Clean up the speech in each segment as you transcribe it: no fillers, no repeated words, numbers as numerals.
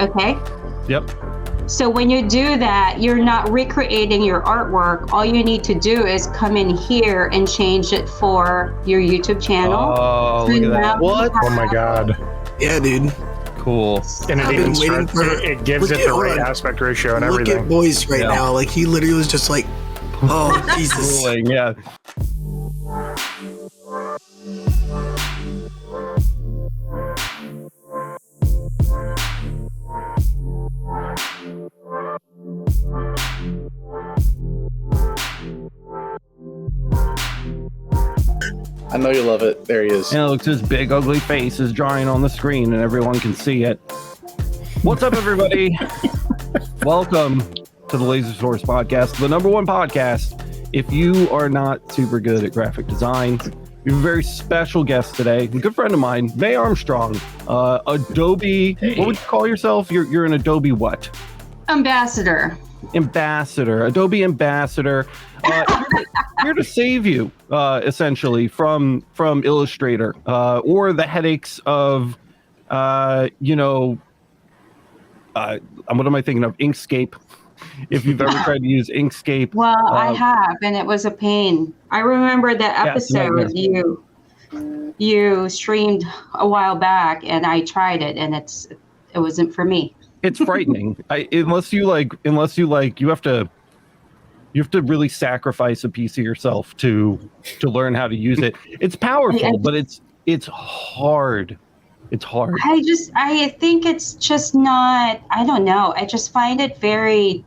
Okay. Yep. So when you do that, you're not recreating your artwork. All you need to do is come in here and change it for your YouTube channel. Oh, look at that. What? Oh my God. Yeah, dude. Cool. And I've it been even waiting starts, for- it gives Look it the at- right hold on. aspect ratio and Look everything. at Boyce right Yeah. now. Like, he literally was just like, oh, Jesus. Cooling, yeah. I know you love it. There he is. And it looks his big ugly face is drawing on the screen and everyone can see it. What's up, everybody? Welcome to the Laser Source Podcast, the #1 podcast. If you are not super good at graphic design, we have a very special guest today, a good friend of mine, Mae Armstrong, Adobe. Hey. What would you call yourself? You're an Adobe what? Ambassador. Ambassador, Adobe ambassador, here to save you, essentially from Illustrator or the headaches of, what am I thinking of? Inkscape. If you've ever tried to use Inkscape. Well, I have, and it was a pain. I remember the it's a episode you streamed a while back, and I tried it, and it wasn't for me. It's frightening. Unless you have to really sacrifice a piece of yourself to learn how to use it. It's powerful, but it's hard. It's hard. I think it's just not, I don't know. I just find it very,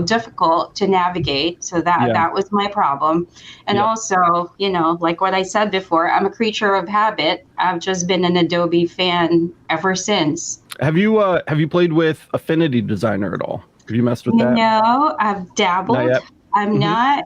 difficult to navigate. So that was my problem. And also, like what I said before, I'm a creature of habit. I've just been an Adobe fan ever since. Have you played with Affinity Designer at all? Have you messed with that? No, I've dabbled. Not yet. I'm not.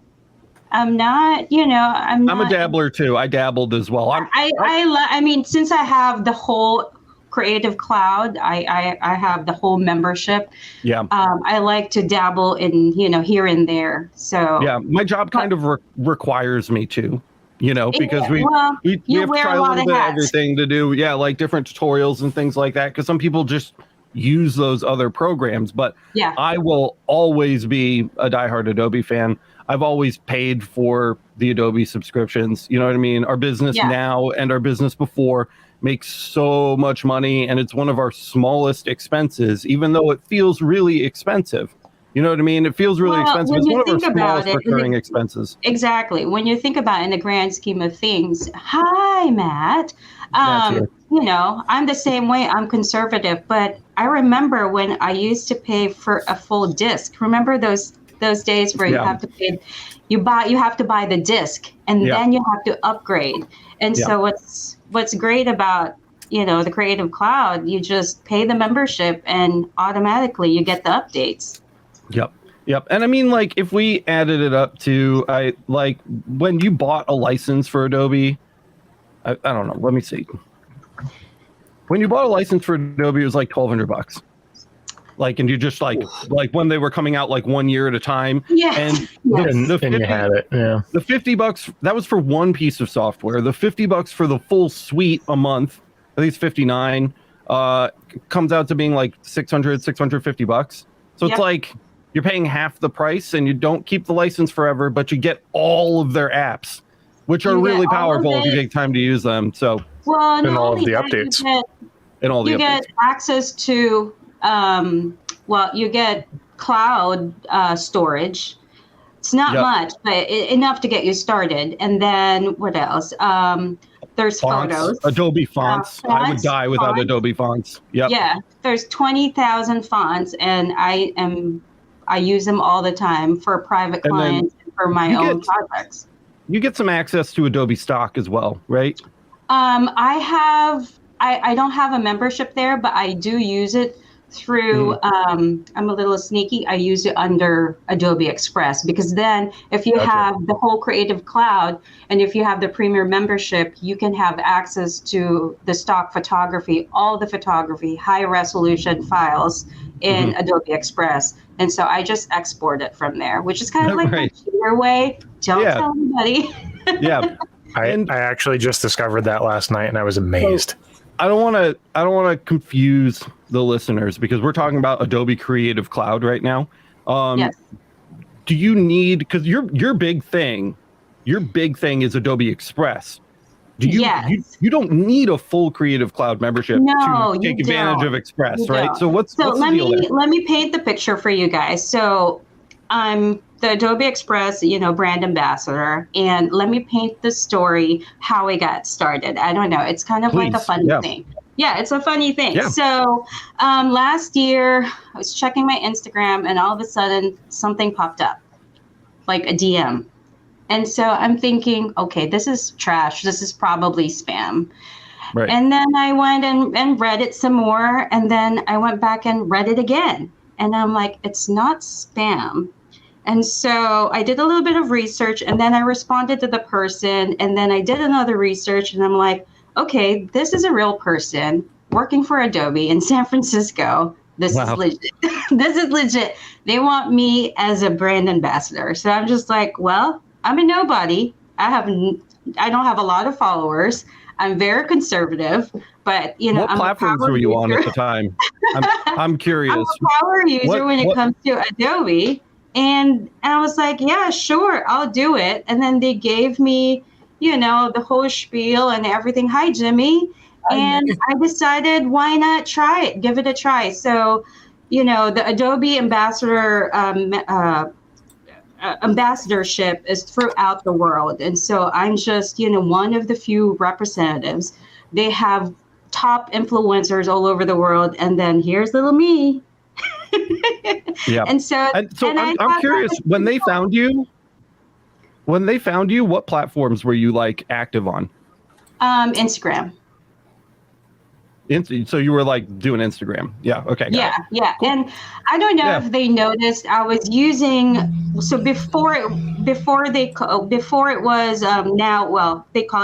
I'm a dabbler too. I dabbled as well. I mean, since I have the whole Creative Cloud, I have the whole membership. Yeah. I like to dabble in, here and there. So yeah, my job kind of requires me to, because we have to try a little bit of everything to do. Yeah, like different tutorials and things like that. Because some people just use those other programs, but I will always be a diehard Adobe fan. I've always paid for the Adobe subscriptions. You know what I mean? Our business now and our business before makes so much money, and it's one of our smallest expenses, even though it feels really expensive. You know what I mean? It feels really expensive. It's one of our smallest recurring expenses. Exactly. When you think about it in the grand scheme of things, hi, Matt. I'm the same way. I'm conservative, but I remember when I used to pay for a full disc. Remember those days where you have to pay, you have to buy the disc, and then you have to upgrade. And so what's great about the Creative Cloud, you just pay the membership and automatically you get the updates. Yep. And I mean, like, if we added it up to when you bought a license for Adobe, I don't know, let me see. When you bought a license for Adobe, it was like $1,200. And you just like when they were coming out 1 year at a time. Yeah. And And you had it. Yeah. The $50, that was for one piece of software. The $50 for the full suite a month, at least $59, comes out to being like $650. So it's like you're paying half the price and you don't keep the license forever, but you get all of their apps, which are really powerful if you take time to use them. So and all of the updates. You get access to you get cloud storage. It's not much, but enough to get you started. And then what else? There's fonts, photos. Adobe fonts. I would die without Adobe fonts. Yep. Yeah, there's 20,000 fonts, and I use them all the time for private clients and for my own projects. You get some access to Adobe stock as well, right? I don't have a membership there, but I do use it through, I'm a little sneaky. I use it under Adobe Express, because then if you have the whole Creative Cloud and if you have the Premier membership, you can have access to the stock photography, all the photography, high resolution files in Adobe Express. And so I just export it from there, which is kind of like a cheaper way. Don't tell anybody. I actually just discovered that last night and I was amazed. I don't want to confuse the listeners, because we're talking about Adobe Creative Cloud right now. Yes. Do you need, because your big thing is Adobe Express. Do you, Yes. you don't need a full Creative Cloud membership to take advantage of Express, right? So what's the deal there? Let me paint the picture for you guys. So I'm the Adobe Express, brand ambassador, and let me paint the story how it got started. I don't know. It's kind of like a funny thing. Yeah, it's a funny thing. Yeah. So last year I was checking my Instagram and all of a sudden something popped up, like a DM. And so I'm thinking, okay, this is trash. This is probably spam. Right. And then I went and read it some more. And then I went back and read it again. And I'm like, it's not spam. And so I did a little bit of research and then I responded to the person. And then I did another research and I'm like, okay, this is a real person working for Adobe in San Francisco. This is legit. This is legit. They want me as a brand ambassador. So I'm just like, well, I'm a nobody. I don't have a lot of followers. I'm very conservative, but what platforms were you on at the time? I'm curious. I'm a power user when it comes to Adobe, and I was like, yeah, sure, I'll do it. And then they gave me, the whole spiel and everything. Hi, Jimmy. And I decided, why not try it? Give it a try. So, the Adobe ambassador. Ambassadorship is throughout the world. And so I'm just, one of the few representatives. They have top influencers all over the world. And then here's little me. Yeah. And so I'm curious, when they found you, what platforms were you like active on? Instagram. So you were like doing Instagram. Yeah. Okay. Yeah. Cool. And I don't know if they noticed I was using, so before it was they call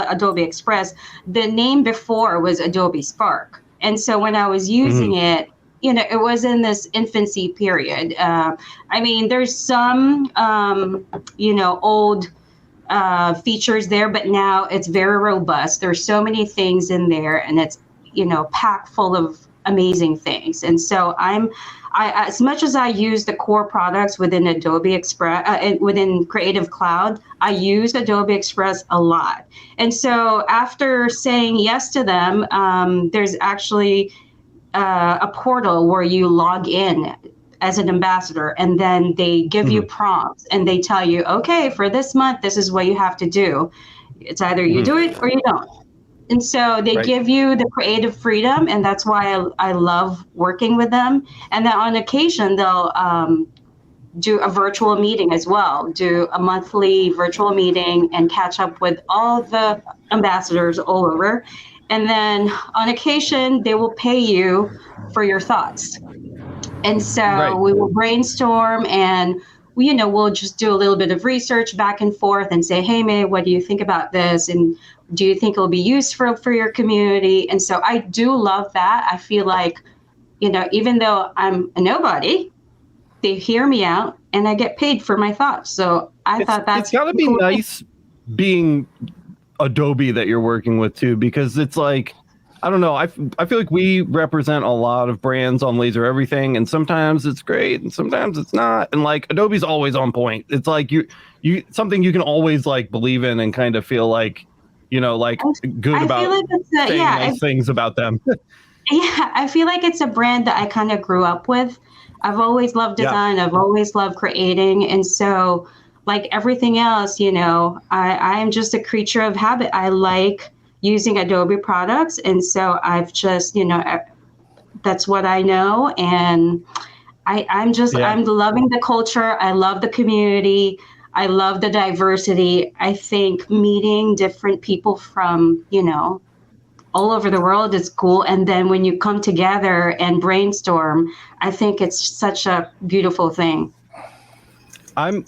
it Adobe Express. The name before was Adobe Spark. And so when I was using it, it was in this infancy period. There's some, old features there, but now it's very robust. There's so many things in there and it's, packed full of amazing things. And so I as much as I use the core products within Adobe Express, within Creative Cloud, I use Adobe Express a lot. And so after saying yes to them, there's actually a portal where you log in as an ambassador, and then they give you prompts and they tell you, okay, for this month, this is what you have to do. It's either you do it or you don't. And so they give you the creative freedom, and that's why I love working with them. And then on occasion, they'll do a virtual meeting as well, do a monthly virtual meeting and catch up with all the ambassadors all over. And then on occasion, they will pay you for your thoughts. And so we will brainstorm and we'll just do a little bit of research back and forth and say, hey, Mae, what do you think about this? And do you think it'll be useful for your community? And so I do love that. I feel like, even though I'm a nobody, they hear me out and I get paid for my thoughts. So I thought that's it's got to be cool. Nice being Adobe that you're working with too, because it's like, I don't know. I feel like we represent a lot of brands on Laser Everything, and sometimes it's great and sometimes it's not. And like Adobe's always on point. It's like you something you can always like believe in and kind of feel like, good about saying nice things about them. Yeah, I feel like it's a brand that I kind of grew up with. I've always loved design. I've always loved creating. And so like everything else, I am just a creature of habit. I like using Adobe products. And so I've just, that's what I know. And I'm loving the culture. I love the community. I love the diversity. I think meeting different people from, all over the world is cool. And then when you come together and brainstorm, I think it's such a beautiful thing. I'm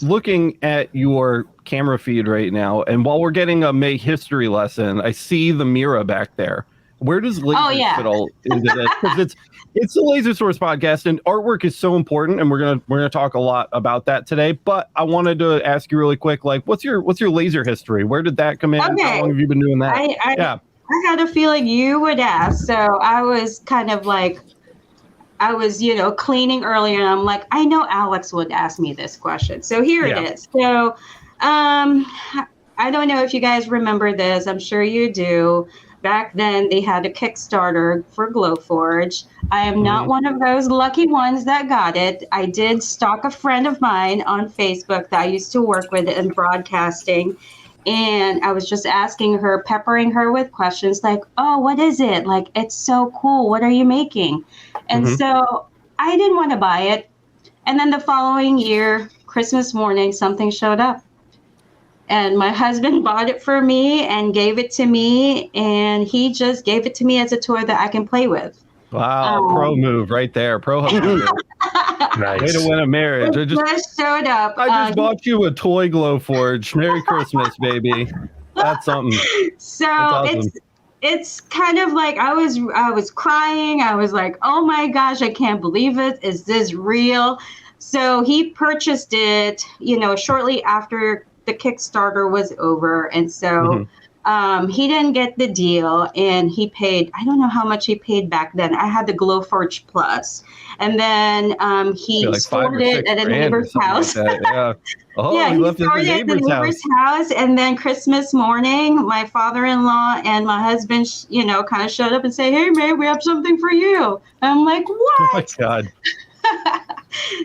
looking at your camera feed right now, and while we're getting a Mae history lesson, I see the Mira back there. Where does lasers fit all into this? Because it's the Laser Source podcast, and artwork is so important, and we're gonna talk a lot about that today. But I wanted to ask you really quick, like, what's your laser history? Where did that come in? Okay. How long have you been doing that? I had a feeling you would ask. So I was kind of like, I was, cleaning earlier, and I'm like, I know Alex would ask me this question. So here it is. So I don't know if you guys remember this. I'm sure you do. Back then, they had a Kickstarter for Glowforge. I am not one of those lucky ones that got it. I did stalk a friend of mine on Facebook that I used to work with in broadcasting. And I was just asking her, peppering her with questions like, oh, what is it? Like, it's so cool. What are you making? And so I didn't want to buy it. And then the following year, Christmas morning, something showed up. And my husband bought it for me and gave it to me. And he just gave it to me as a toy that I can play with. Wow, pro move right there. Pro husband. Nice. Way to win a marriage. It just showed up. I just bought you a toy Glowforge. Merry Christmas, baby. That's something. So That's awesome. It's kind of like I was crying. I was like, oh my gosh, I can't believe it. Is this real? So he purchased it, shortly after the Kickstarter was over. And so he didn't get the deal, and he paid, I don't know how much he paid back then. I had the Glowforge Plus. And then he like stored it at a neighbor's house. Like yeah. Oh, yeah, he left it at the neighbor's house. And then Christmas morning, my father-in-law and my husband, kind of showed up and say, hey, man, we have something for you. And I'm like, what? Oh my God.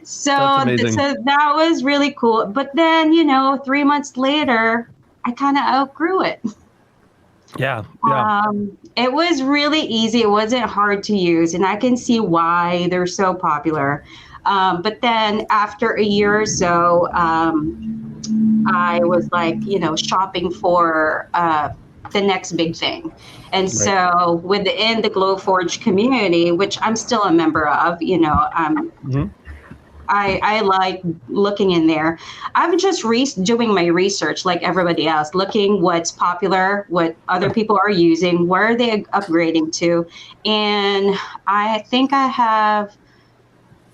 So that was really cool. But then, 3 months later, I kind of outgrew it. Yeah. It was really easy. It wasn't hard to use, and I can see why they're so popular. But then after a year or so, I was like, shopping for the next big thing. And so within the Glowforge community, which I'm still a member of, I like looking in there. I'm just doing my research like everybody else, looking what's popular, what other people are using, where are they upgrading to. And I think I have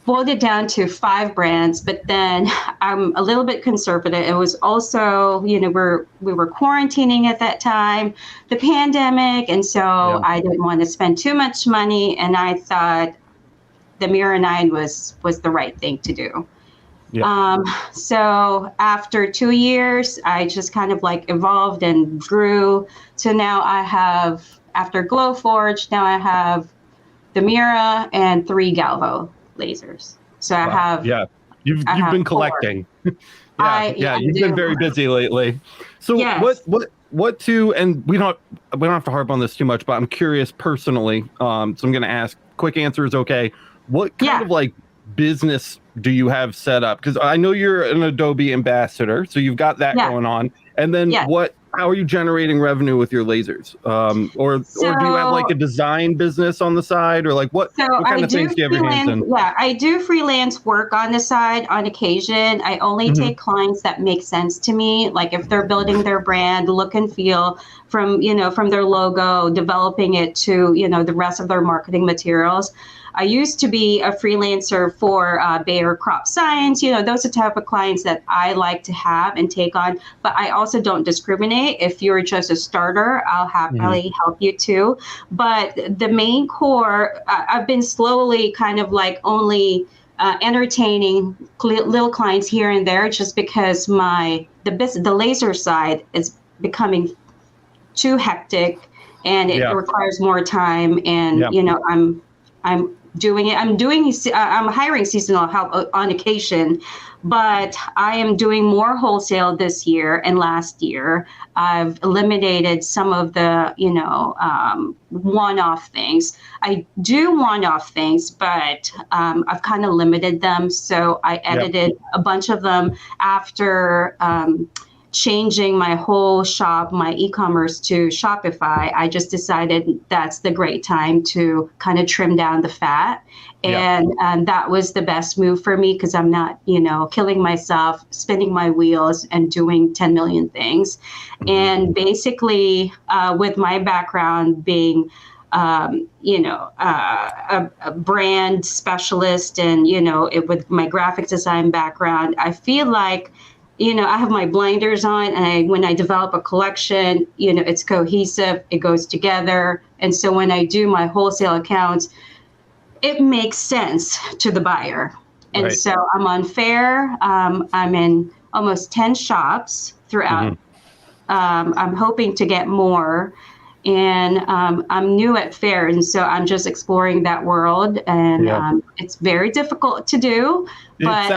boiled it down to 5 brands, but then I'm a little bit conservative. It was also, we were quarantining at that time, the pandemic. And so I didn't want to spend too much money. And I thought the Mira 9 was the right thing to do. So after 2 years, I just kind of like evolved and grew. So now I have, after Glowforge, now I have the Mira and 3 Galvo lasers. So I have. Yeah, you've been collecting. You've been very busy lately. So what to, and we don't have to harp on this too much, but I'm curious personally. So I'm going to ask. Quick answer is okay. What kind of like business do you have set up? Because I know you're an Adobe ambassador, so you've got that going on. And then how are you generating revenue with your lasers? Or do you have like a design business on the side, or like what kind of things do you have your hands in? Yeah, I do freelance work on the side on occasion. I only take clients that make sense to me. Like if they're building their brand, look and feel from their logo, developing it to, the rest of their marketing materials. I used to be a freelancer for Bayer Crop Science. Those are the type of clients that I like to have and take on. But I also don't discriminate. If you're just a starter, I'll happily help you too. But the main core, I've been slowly kind of like only entertaining little clients here and there, just because the laser side is becoming too hectic, and it requires more time. And I'm doing it. I'm hiring seasonal help on occasion, but I am doing more wholesale this year and last year. I've eliminated some of the, one-off things. I do one-off things, but I've kind of limited them. So I edited a bunch of them after changing my whole shop, my e-commerce to Shopify. I just decided that's the great time to kind of trim down the fat. And that was the best move for me, because I'm not, killing myself, spinning my wheels and doing 10 million things. And basically, with my background being, a brand specialist and, with my graphic design background, I feel like I have my blinders on, and when I develop a collection, it's cohesive, it goes together. And so when I do my wholesale accounts, it makes sense to the buyer. And so I'm on Fair. I'm in almost 10 shops throughout. I'm hoping to get more. And I'm new at Fair, and so I'm just exploring that world. And it's very difficult to do. But the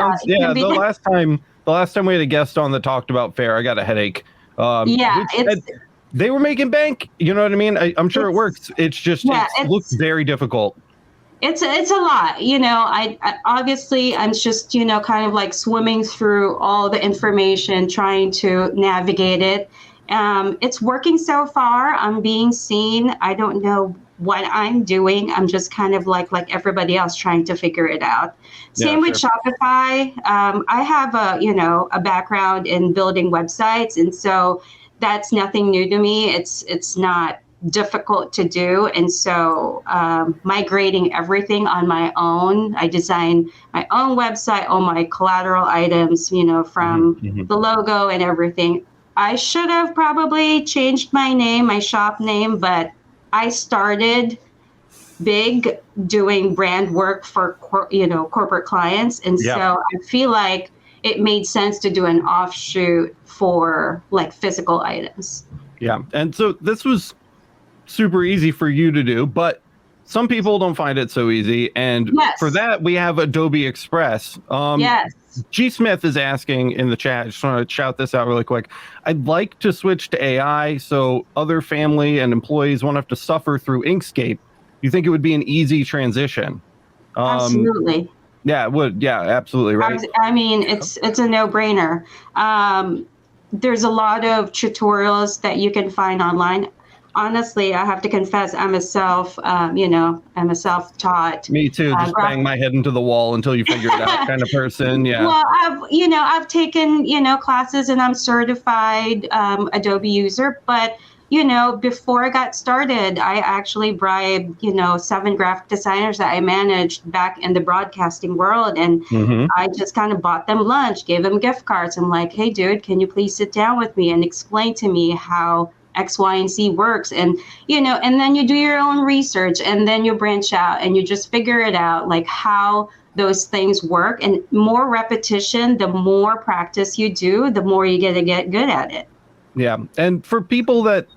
last time we had a guest on that talked about Fair, I got a headache. They were making bank. You know what I mean? I'm sure it works. It's just it looks very difficult. It's a lot. I obviously I'm just kind of like swimming through all the information, trying to navigate it. It's working so far. I'm being seen. I don't know what I'm doing. I'm just kind of like everybody else trying to figure it out. Same with Shopify. I have a background in building websites, and so that's nothing new to me. It's not difficult to do. And so migrating everything on my own, I design my own website, all my collateral items, from the logo and everything. I should have probably changed my name, my shop name, but I started big doing brand work for corporate clients. And so I feel like it made sense to do an offshoot for like physical items. Yeah. And so this was super easy for you to do, but some people don't find it so easy. And for that, we have Adobe Express. G Smith is asking in the chat, I just want to shout this out really quick. I'd like to switch to AI so other family and employees won't have to suffer through Inkscape. You think it would be an easy transition? Absolutely. Yeah, it would. Yeah, absolutely. Right. I mean, it's a no-brainer. There's a lot of tutorials that you can find online. Honestly, I have to confess, I'm a self-taught. Me too. Just bang my head into the wall until you figure it out kind of person. Yeah. Well, I've taken, classes, and I'm certified Adobe user. But, before I got started, I actually bribed, 7 graphic designers that I managed back in the broadcasting world. And I just kind of bought them lunch, gave them gift cards. I'm like, hey, dude, can you please sit down with me and explain to me how X, Y, and Z works? And, and then you do your own research, and then you branch out and you just figure it out, like how those things work. And more repetition, the more practice you do, the more you get good at it. Yeah. And for people that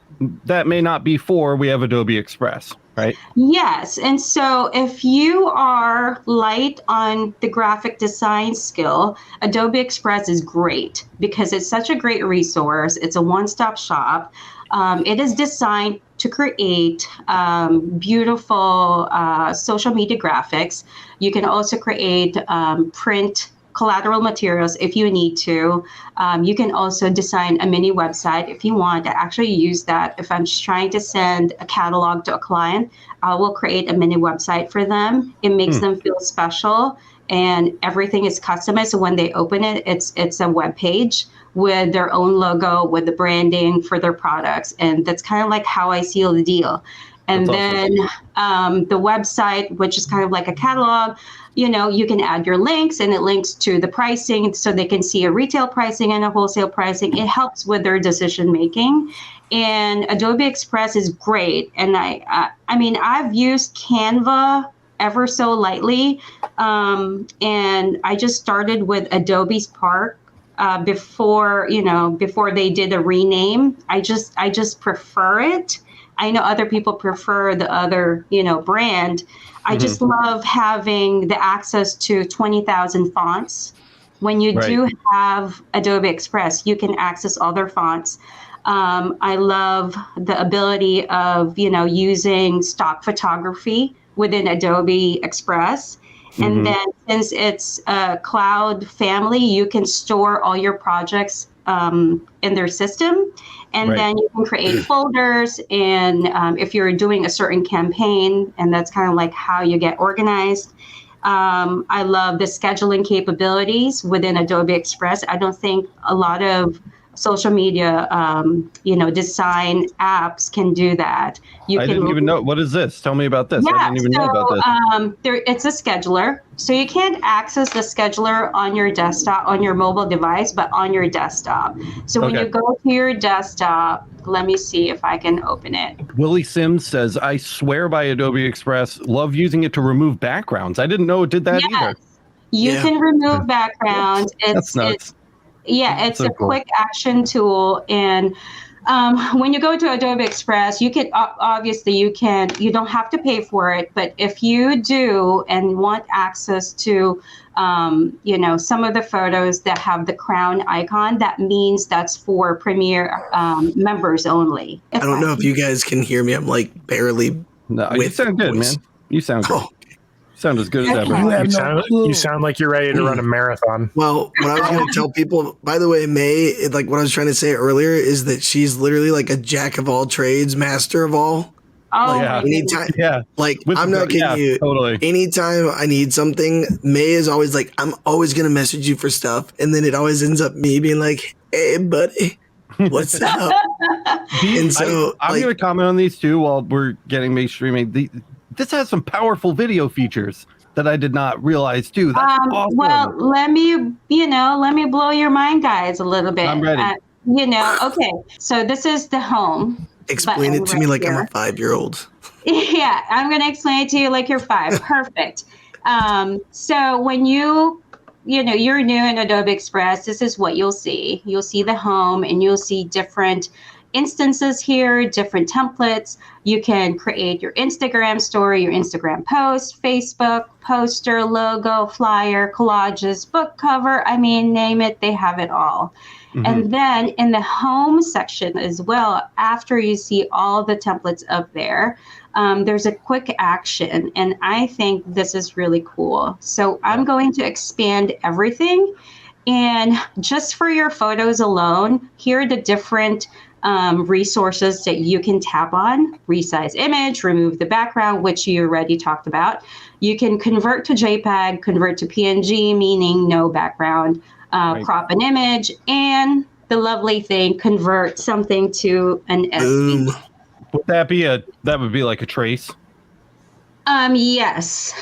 may not be we have Adobe Express, right? Yes. And so if you are light on the graphic design skill, Adobe Express is great because it's such a great resource. It's a one-stop shop. It is designed to create beautiful social media graphics. You can also create print collateral materials if you need to. You can also design a mini website if you want. I actually use that if I'm just trying to send a catalog to a client. I will create a mini website for them. It makes them feel special, and everything is customized. So when they open it, it's a web page with their own logo, with the branding for their products. And that's kind of like how I seal the deal. And then the website, which is kind of like a catalog, you can add your links, and it links to the pricing so they can see a retail pricing and a wholesale pricing. It helps with their decision making. And Adobe Express is great. And I mean, I've used Canva ever so lightly. And I just started with Adobe Spark before they did a rename. I just prefer it. I know other people prefer the other, brand. I just love having the access to 20,000 fonts. When you do have Adobe Express, you can access other fonts. I love the ability of, using stock photography within Adobe Express. And then since it's a cloud family, you can store all your projects in their system. And then you can create folders. And if you're doing a certain campaign, and that's kind of like how you get organized. I love the scheduling capabilities within Adobe Express. I don't think a lot of social media, design apps can do that. I didn't even know. What is this? Tell me about this. Yeah, I didn't even know about this. It's a scheduler. So you can't access the scheduler on your desktop, on your mobile device, but on your desktop. So when you go to your desktop, let me see if I can open it. Willie Sims says, I swear by Adobe Express, love using it to remove backgrounds. I didn't know it did that either. You can remove backgrounds. That's nuts. It's a quick action tool. And when you go to Adobe Express, you can you don't have to pay for it, but if you do and want access to some of the photos that have the crown icon, that means that's for Premiere members only. I don't know if you guys can hear me. I'm like barely. No, you sound good, man. You sound good. Sound as good as ever. You sound like you're ready to run a marathon. Well, what I was going to tell people, by the way, Mae, like what I was trying to say earlier is that she's literally like a jack of all trades, master of all. Oh, like, anytime, like I'm not kidding you. Totally. Anytime I need something, Mae is always like, I'm always going to message you for stuff. And then it always ends up me being like, hey, buddy, what's up? And so I'm going to comment on these too while we're getting Mae streaming. This has some powerful video features that I did not realize too. That's awesome. Well, let me blow your mind, guys, a little bit. I'm ready. Okay. So this is the home. Explain it to me like I'm a 5-year-old. Yeah, I'm going to explain it to you like you're 5. Perfect. So when you're new in Adobe Express, this is what you'll see. You'll see the home, and you'll see different instances here, different templates. You can create your Instagram story, your Instagram post, Facebook poster, logo, flyer, collages, book cover. I mean, name it, they have it all. Mm-hmm. And then in the home section as well, after you see all the templates up there, there's a quick action. And I think this is really cool. So I'm going to expand everything. And just for your photos alone, here are the different resources that you can tap on. Resize image, remove the background, which you already talked about. You can convert to JPEG, convert to PNG, meaning no background, crop an image, and the lovely thing, convert something to an SD. Would that would be like a trace? Yes.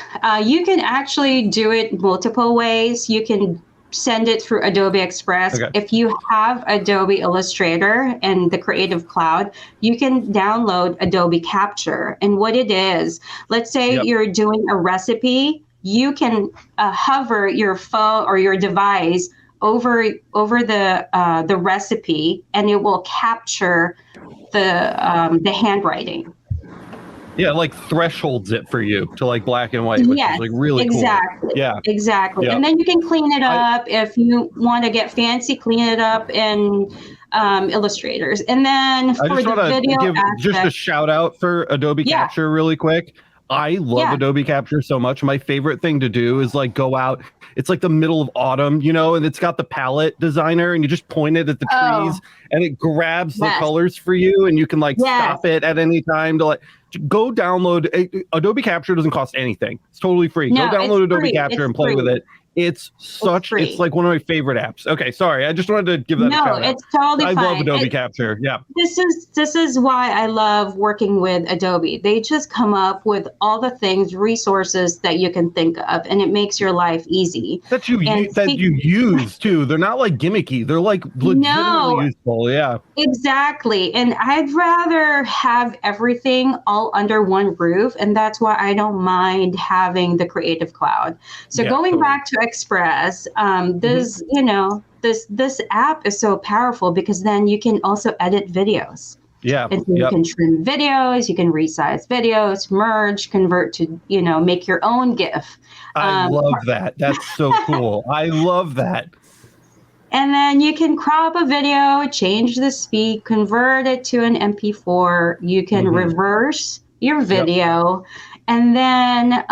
You can actually do it multiple ways. You can send it through Adobe Express. Okay. If you have Adobe Illustrator and the Creative Cloud, you can download Adobe Capture. And what it is, let's say you're doing a recipe, you can hover your phone or your device over the recipe, and it will capture the handwriting. Yeah, like thresholds it for you to like black and white, which is like really cool. Yeah, exactly. Yeah. And then you can clean it up if you want to get fancy. Clean it up in Illustrators, and then for the video aspect, just a shout out for Adobe Capture really quick. I love Adobe Capture so much. My favorite thing to do is like go out. It's like the middle of autumn, and it's got the palette designer, and you just point it at the trees, and it grabs the colors for you, and you can like stop it at any time to like go download. Adobe Capture doesn't cost anything. It's totally free. No, go download Adobe Capture and play with it. It's like one of my favorite apps. Okay, sorry. I just wanted to give that a shout out. No, it's totally fine. I love Adobe Capture. Yeah. This is why I love working with Adobe. They just come up with all the things, resources that you can think of, and it makes your life easy. That you use too. They're not like gimmicky. They're like legitimately useful. Yeah. Exactly. And I'd rather have everything all under one roof, and that's why I don't mind having the Creative Cloud. So going back to Express, this app is so powerful because then you can also edit videos. Yeah. And you can trim videos, you can resize videos, merge, convert to, make your own GIF. I love that. That's so cool. I love that. And then you can crop a video, change the speed, convert it to an MP4. You can reverse your video. And then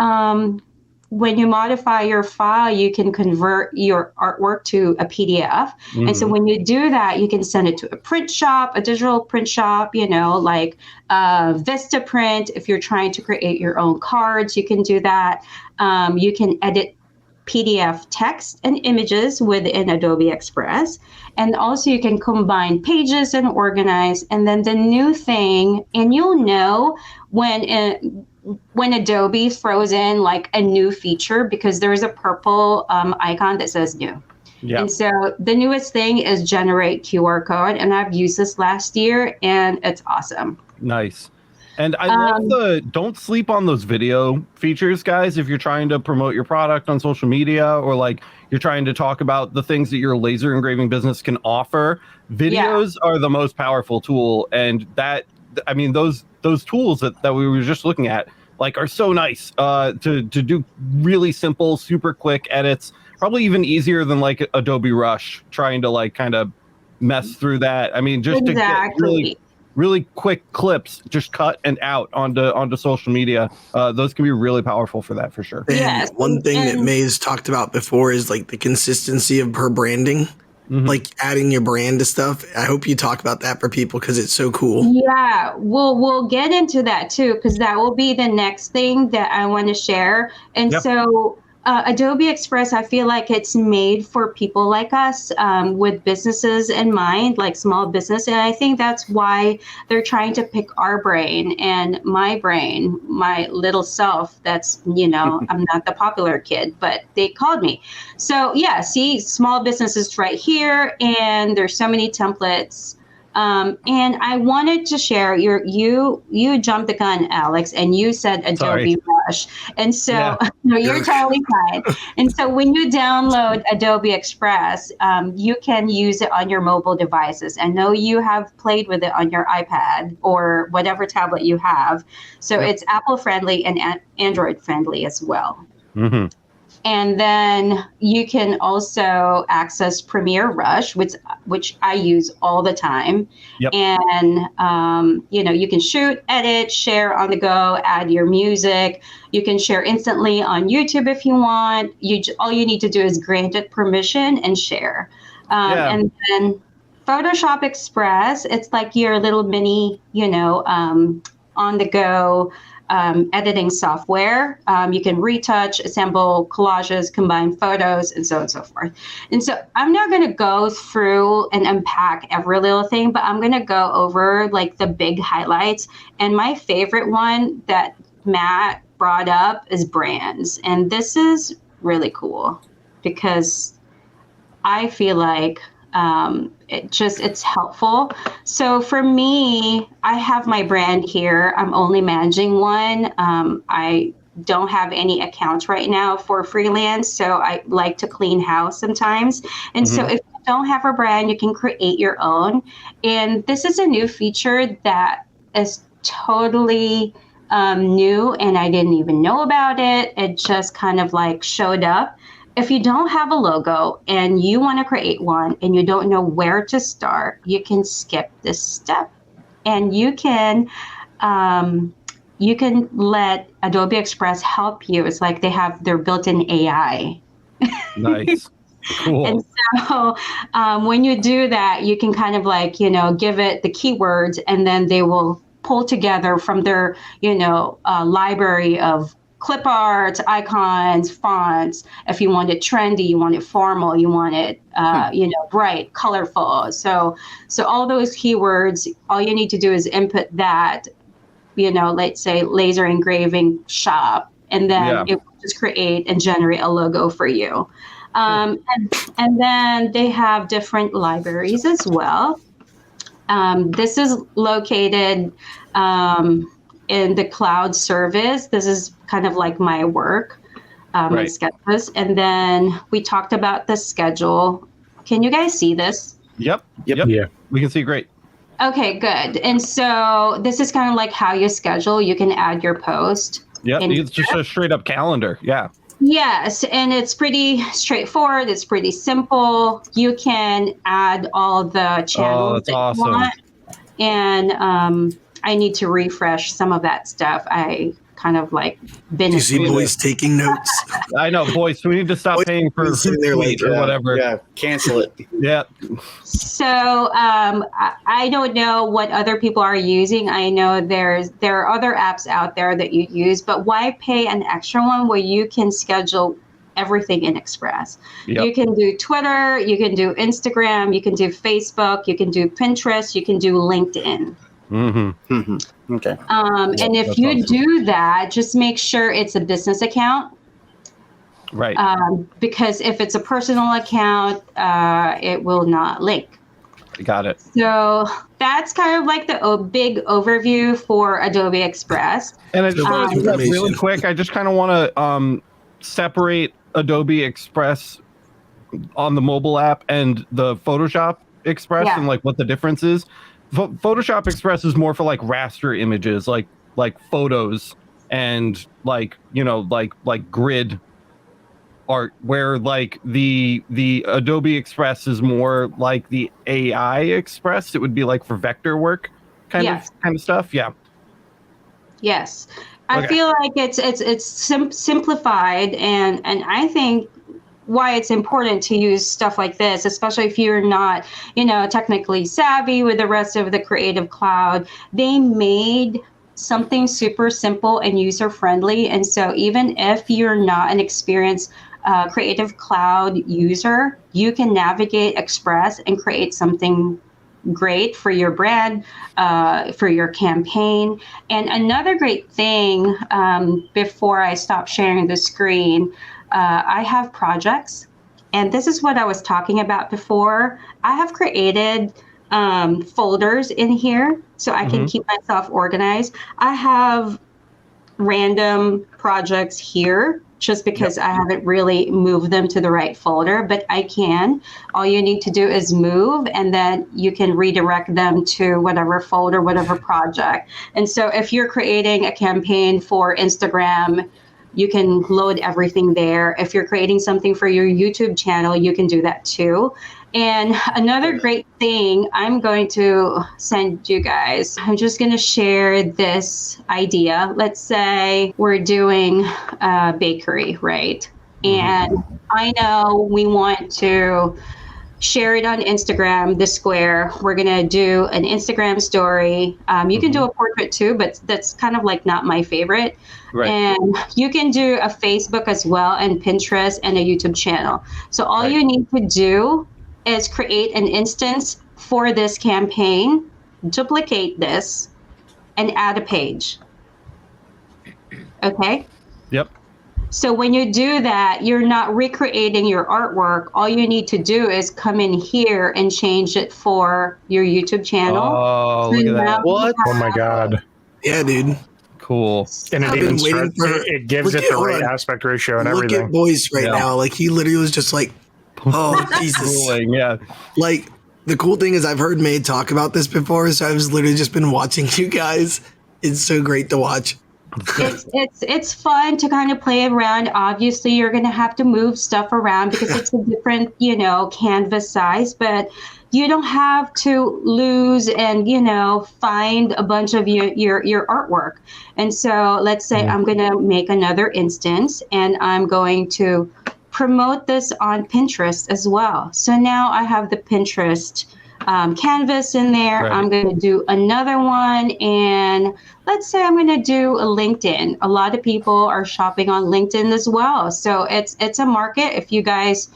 when you modify your file, you can convert your artwork to a PDF. And so when you do that, you can send it to a print shop, a digital print shop, like Vistaprint. If you're trying to create your own cards, you can do that. You can edit PDF text and images within Adobe Express. And also you can combine pages and organize. And then the new thing, and you'll know when Adobe throws in like a new feature, because there's a purple icon that says new. Yeah. And so the newest thing is generate QR code. And I've used this last year and it's awesome. Nice. And I love don't sleep on those video features, guys. If you're trying to promote your product on social media, or like you're trying to talk about the things that your laser engraving business can offer, videos are the most powerful tool. And that, I mean, those tools that we were just looking at, like, are so nice to do really simple, super quick edits, probably even easier than like Adobe Rush, trying to like kind of mess through that. I mean, just to get really quick clips, just cut and out onto social media. Those can be really powerful for that, for sure. Yes. One thing that Mae's talked about before is like the consistency of her branding, like adding your brand to stuff. I hope you talk about that for people because it's so cool. Yeah, we'll get into that too, because that will be the next thing that I want to share. And so Adobe Express, I feel like it's made for people like us with businesses in mind, like small business. And I think that's why they're trying to pick our brain and my brain, my little self. That's, you know, I'm not the popular kid, but they called me. So yeah, see, small businesses right here. And there's so many templates. And I wanted to share you jumped the gun, Alex, and you said Adobe Rush. And so no, you're totally fine. And so when you download Adobe Express, you can use it on your mobile devices. I know you have played with it on your iPad or whatever tablet you have. So it's Apple friendly and Android friendly as well. Mm-hmm. And then you can also access Premiere Rush, which I use all the time. Yep. And, you know, you can shoot, edit, share on the go, add your music. You can share instantly on YouTube if you want. All you need to do is grant it permission and share. And then Photoshop Express, it's like your little mini, you know, on the go editing software. You can retouch, assemble collages, combine photos, and so on and so forth. And so I'm not going to go through and unpack every little thing, but I'm going to go over like the big highlights. And my favorite one that Matt brought up is brands. And this is really cool because I feel like it's helpful. So for me, I have my brand here. I'm only managing one. I don't have any accounts right now for freelance. So I like to clean house sometimes. And so if you don't have a brand, you can create your own. And this is a new feature that is totally new, and I didn't even know about it. It just kind of like showed up. If you don't have a logo and you want to create one and you don't know where to start, you can skip this step, and you can let Adobe Express help you. It's like they have their built-in AI. Nice. Cool. And so when you do that, you can kind of like, you know, give it the keywords, and then they will pull together from their, you know, library of clip art, icons, fonts. If you want it trendy, you want it formal, you want it, you know, bright, colorful. So all those keywords, all you need to do is input that, you know, let's say laser engraving shop, and then it will just create and generate a logo for you. And then they have different libraries as well. This is located in the cloud service. This is kind of like my work, my schedules. And then we talked about the schedule. Can you guys see this? Yep. Yeah, we can see great. Okay, good. And so this is kind of like how you schedule. You can add your post. Yeah, it's just a straight up calendar. Yeah. Yes, and it's pretty straightforward. It's pretty simple. You can add all the channels that you want. And I need to refresh some of that stuff. I kind of like been. You see boys taking notes. I know, boys. We need to stop paying for Hootsuite or whatever. Yeah, cancel it. Yeah. So I don't know what other people are using. I know there are other apps out there that you use, but why pay an extra one where you can schedule everything in Express. Yep. You can do Twitter, you can do Instagram, you can do Facebook, you can do Pinterest, you can do LinkedIn. Okay. And if you do that, just make sure it's a business account. Right. Because if it's a personal account, it will not link. Got it. So that's kind of like the big overview for Adobe Express. And I just want to do that really quick. I just kind of want to separate Adobe Express on the mobile app and the Photoshop Express and like what the difference is. Photoshop Express is more for like raster images, like photos and like, you know, like grid art, where like the Adobe Express is more like the AI Express. It would be like for vector work kind of stuff. Yeah. Yes. I feel like it's simplified, and I think why it's important to use stuff like this, especially if you're not, you know, technically savvy with the rest of the Creative Cloud. They made something super simple and user friendly, and so even if you're not an experienced Creative Cloud user, you can navigate Express and create something great for your brand, for your campaign. And another great thing, before I stop sharing the screen, I have projects, and this is what I was talking about before. I have created folders in here so I can keep myself organized. I have random projects here just because I haven't really moved them to the right folder, but I can. All you need to do is move, and then you can redirect them to whatever folder, whatever project. And so if you're creating a campaign for Instagram, you can load everything there. If you're creating something for your YouTube channel, you can do that too. And another great thing I'm going to send you guys, I'm just going to share this idea. Let's say we're doing a bakery, right? And I know we want to share it on Instagram, the square. We're going to do an Instagram story. You can do a portrait too, but that's kind of like not my favorite. Right. And you can do a Facebook as well, and Pinterest, and a YouTube channel. So all you need to do is create an instance for this campaign, duplicate this, and add a page. Okay? Yep. So when you do that, you're not recreating your artwork. All you need to do is come in here and change it for your YouTube channel. Oh, look at that. What? Oh my God. Yeah, dude. Cool. And it gives it the right aspect ratio and everything. Look at voice right now. Like, he literally was just like, oh, Jesus. Yeah. Like, the cool thing is I've heard Mae talk about this before, so I've literally just been watching you guys. It's so great to watch. It's fun to kind of play around. Obviously, you're going to have to move stuff around because it's a different, you know, canvas size, but you don't have to lose and, you know, find a bunch of your artwork. And so let's say I'm going to make another instance, and I'm going to promote this on Pinterest as well. So now I have the Pinterest canvas in there. Right. I'm going to do another one, and let's say I'm going to do a LinkedIn. A lot of people are shopping on LinkedIn as well. So it's a market. If you guys,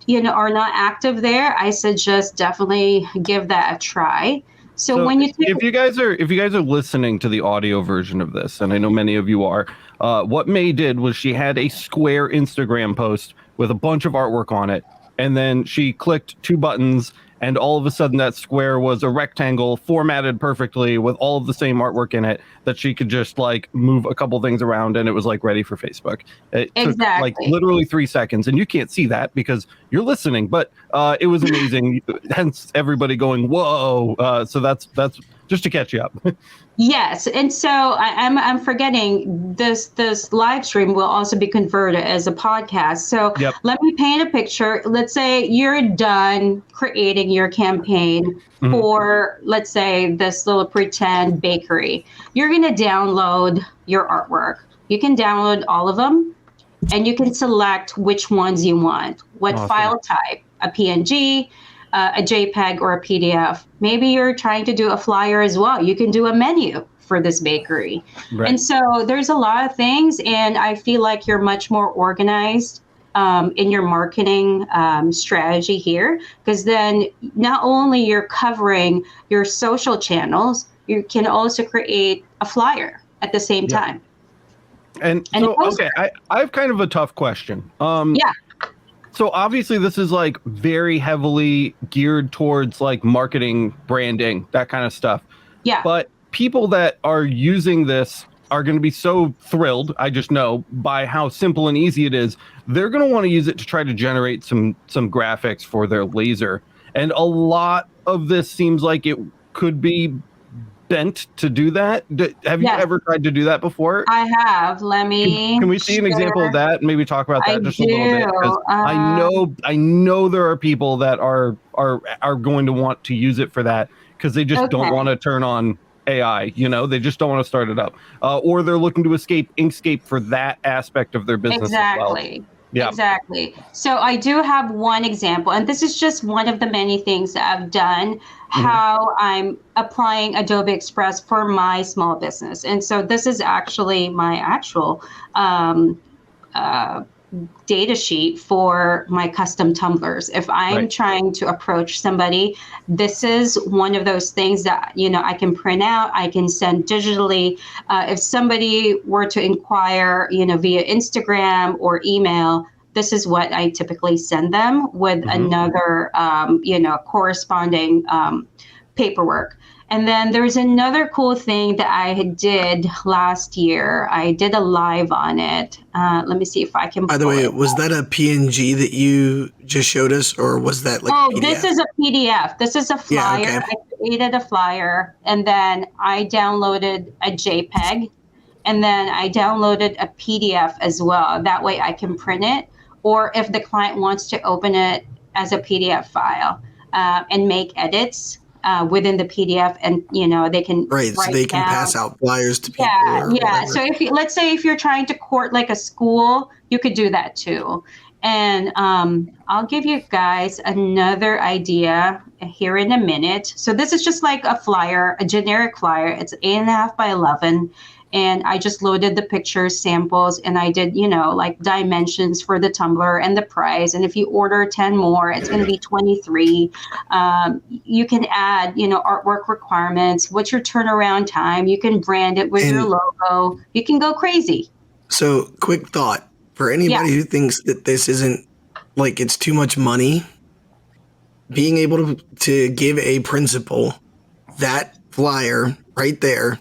you know, are not active there, I suggest definitely give that a try. So when if you guys are listening to the audio version of this, and I know many of you are, what Mae did was she had a square Instagram post with a bunch of artwork on it, and then she clicked two buttons, and all of a sudden that square was a rectangle formatted perfectly with all of the same artwork in it that she could just like move a couple things around, and it was like ready for Facebook. It took like literally 3 seconds, and you can't see that because you're listening, but it was amazing. Hence everybody going, whoa. So that's just to catch you up. Yes, and so I'm forgetting this live stream will also be converted as a podcast. So let me paint a picture. Let's say you're done creating your campaign for, let's say, this little pretend bakery. You're going to download your artwork. You can download all of them, and you can select which ones you want, what file type, a PNG, a JPEG, or a PDF. Maybe you're trying to do a flyer as well. You can do a menu for this bakery. Right. And so there's a lot of things, and I feel like you're much more organized in your marketing strategy here, because then not only you're covering your social channels, you can also create a flyer at the same time. And so, okay, I have kind of a tough question. So obviously this is like very heavily geared towards like marketing, branding, that kind of stuff. Yeah. But people that are using this are going to be so thrilled, I just know, by how simple and easy it is. They're going to want to use it to try to generate some graphics for their laser. And a lot of this seems like it could be bent to do that. Have you ever tried to do that before? I have. Let me. Can we see an example of that? Maybe talk about that just a little bit. I know there are people that are going to want to use it for that because they just don't want to turn on AI. You know, they just don't want to start it up, or they're looking to escape Inkscape for that aspect of their business as well. Yeah. Exactly. So I do have one example, and this is just one of the many things that I've done, how I'm applying Adobe Express for my small business. And so this is actually my actual data sheet for my custom tumblers. If I'm trying to approach somebody, this is one of those things that, you know, I can print out, I can send digitally. If somebody were to inquire, you know, via Instagram or email, this is what I typically send them with another, you know, corresponding paperwork. And then there's another cool thing that I did last year. I did a live on it. Let me see if I can. By the way, was that a PNG that you just showed us, or was that like a PDF? This is a PDF. This is a flyer. Yeah, okay. I created a flyer, and then I downloaded a JPEG, and then I downloaded a PDF as well. That way I can print it, or if the client wants to open it as a PDF file and make edits within the PDF, and you know they can so they can pass out flyers to people. Yeah. So if let's say if you're trying to court like a school, you could do that too. And I'll give you guys another idea here in a minute. So this is just like a flyer, a generic flyer. It's 8.5 by 11. And I just loaded the pictures, samples, and I did, you know, like dimensions for the tumbler and the price. And if you order 10 more, it's going to be 23. You can add, you know, artwork requirements. What's your turnaround time? You can brand it with your logo. You can go crazy. So quick thought for anybody who thinks that this isn't like it's too much money, being able to give a principal that flyer right there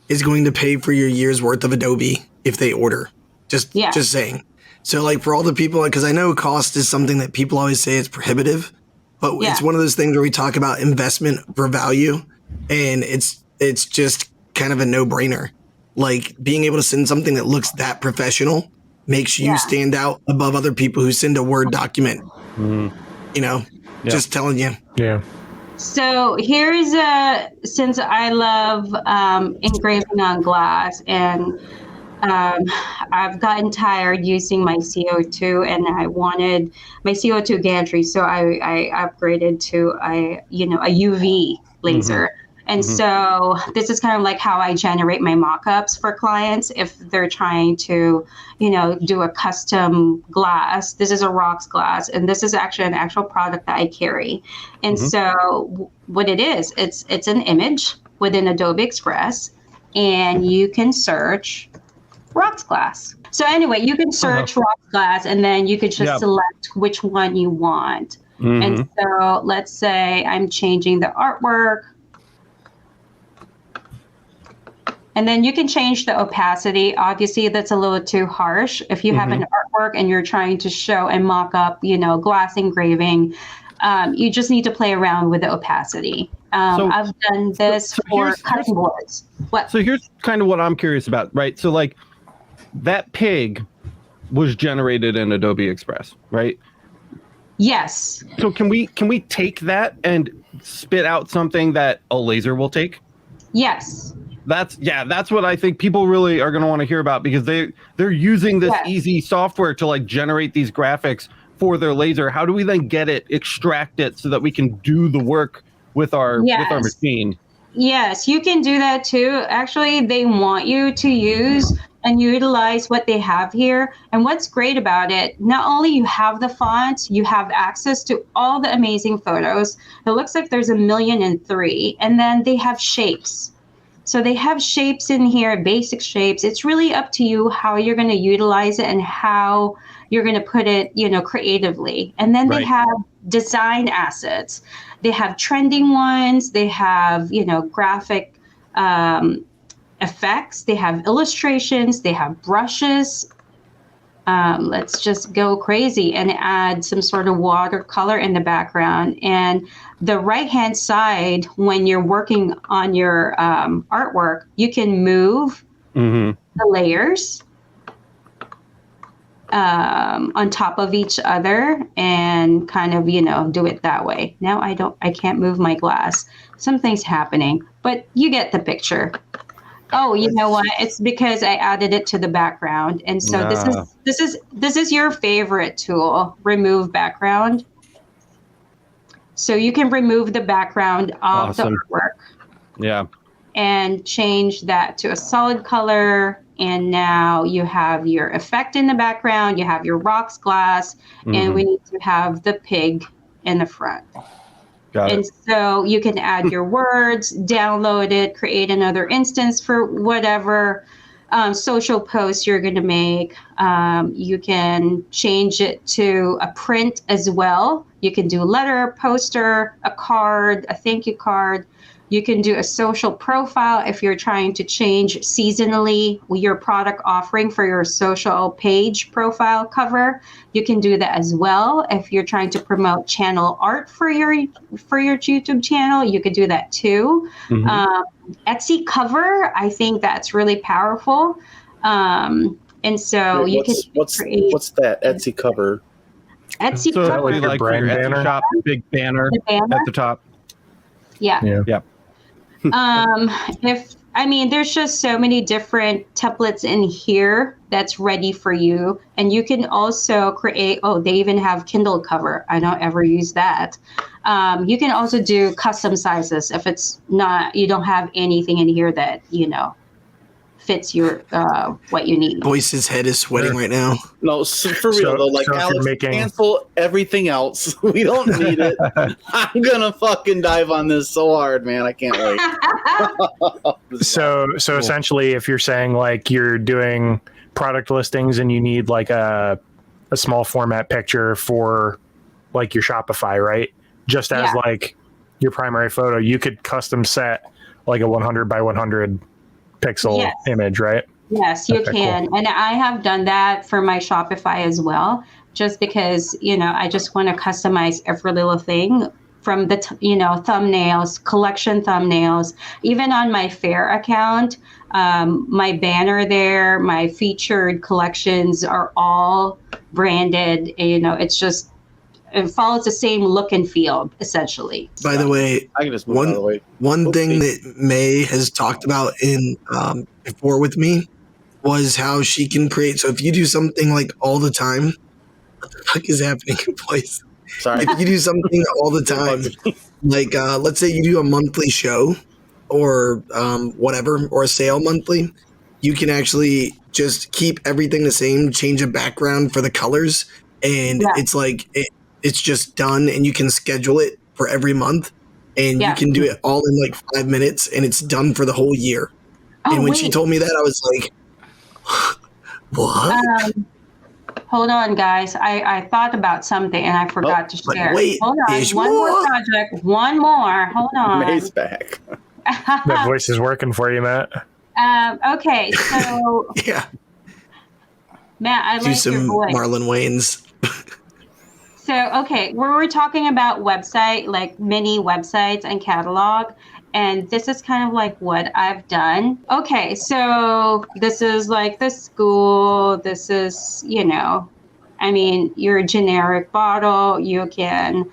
is going to pay for your year's worth of Adobe if they order. Just saying. So like for all the people, because I know cost is something that people always say it's prohibitive, but it's one of those things where we talk about investment for value, and it's just kind of a no-brainer. Like being able to send something that looks that professional makes you stand out above other people who send a Word document. You know, just telling you. Yeah. So here's since I love engraving on glass, and I've gotten tired using my CO2, and I wanted my CO2 gantry, so I upgraded to a UV laser. And so this is kind of like how I generate my mock-ups for clients if they're trying to, you know, do a custom glass. This is a rocks glass, and this is actually an actual product that I carry. And so what it is, it's an image within Adobe Express, and you can search rocks glass. So anyway, you can search rocks glass, and then you could just select which one you want. And so let's say I'm changing the artwork. And then you can change the opacity. Obviously, that's a little too harsh. If you have an artwork and you're trying to show and mock up, you know, glass engraving, you just need to play around with the opacity. I've done this for cutting boards. So here's kind of what I'm curious about, right? So like that pig was generated in Adobe Express, right? Yes. So can we take that and spit out something that a laser will take? Yes. That's what I think people really are going to want to hear about, because they're using this easy software to like generate these graphics for their laser. How do we then extract it so that we can do the work with our machine? Yes, you can do that too. Actually, they want you to use and utilize what they have here. And what's great about it, not only you have the font, you have access to all the amazing photos. It looks like there's 1,000,003, and then they have shapes. So they have shapes in here, basic shapes. It's really up to you how you're going to utilize it and how you're going to put it, creatively. And then they have design assets. They have trending ones. They have, graphic effects. They have illustrations. They have brushes. Let's just go crazy and add some sort of watercolor in the background. And the right-hand side, when you're working on your artwork, you can move the layers on top of each other and kind of, do it that way. Now I can't move my glass. Something's happening, but you get the picture. Oh, you know what? It's because I added it to the background. And so this is your favorite tool, remove background. So you can remove the background of the artwork. Yeah. And change that to a solid color. And now you have your effect in the background, you have your rocks glass, and we need to have the pig in the front. And so you can add your words, download it, create another instance for whatever social post you're going to make. You can change it to a print as well. You can do a letter, poster, a card, a thank you card. You can do a social profile if you're trying to change seasonally your product offering for your social page profile cover. You can do that as well. If you're trying to promote channel art for your YouTube channel, you could do that too. Etsy cover, I think that's really powerful. And so what's that Etsy cover? Etsy cover, like your brand banner, Etsy shop, big banner at the top. Yeah. There's just so many different templates in here that's ready for you. And you can also create, they even have Kindle cover. I don't ever use that. You can also do custom sizes if it's not, you don't have anything in here that, fits your what you need. Boyce's head is sweating right now. No, for real though. Like, Alex, cancel everything else. We don't need it. I'm gonna fucking dive on this so hard, man. I can't wait. So essentially, if you're saying like you're doing product listings and you need like a small format picture for like your Shopify, right? Just as like your primary photo, you could custom set like a 100 by 100 pixel image, right? Yes, you can. Cool. And I have done that for my Shopify as well, just because, I just want to customize every little thing from the, thumbnails, collection thumbnails, even on my Fair account, my banner there, my featured collections are all branded. It's just, it follows the same look and feel, essentially. By the way, I can just move out of the way. One thing that Mae has talked about in before with me was how she can create. So if you do something like all the time, what the fuck is happening in place? Sorry. If you do something all the time, like let's say you do a monthly show or whatever, or a sale monthly, you can actually just keep everything the same, change a background for the colors, and it's like it's just done, and you can schedule it for every month, and you can do it all in like 5 minutes, and it's done for the whole year. And when she told me that, I was like, what? Hold on, guys. I thought about something, and I forgot to share. Wait, hold on. One more project. One more. Hold on. Mae's back. That voice is working for you, Matt. Okay, so... yeah. Matt, I like your voice. Marlon Wayans. So, okay, we're talking about website, like mini websites and catalog, and this is kind of like what I've done. Okay, so this is like the school, this is, your generic bottle. You can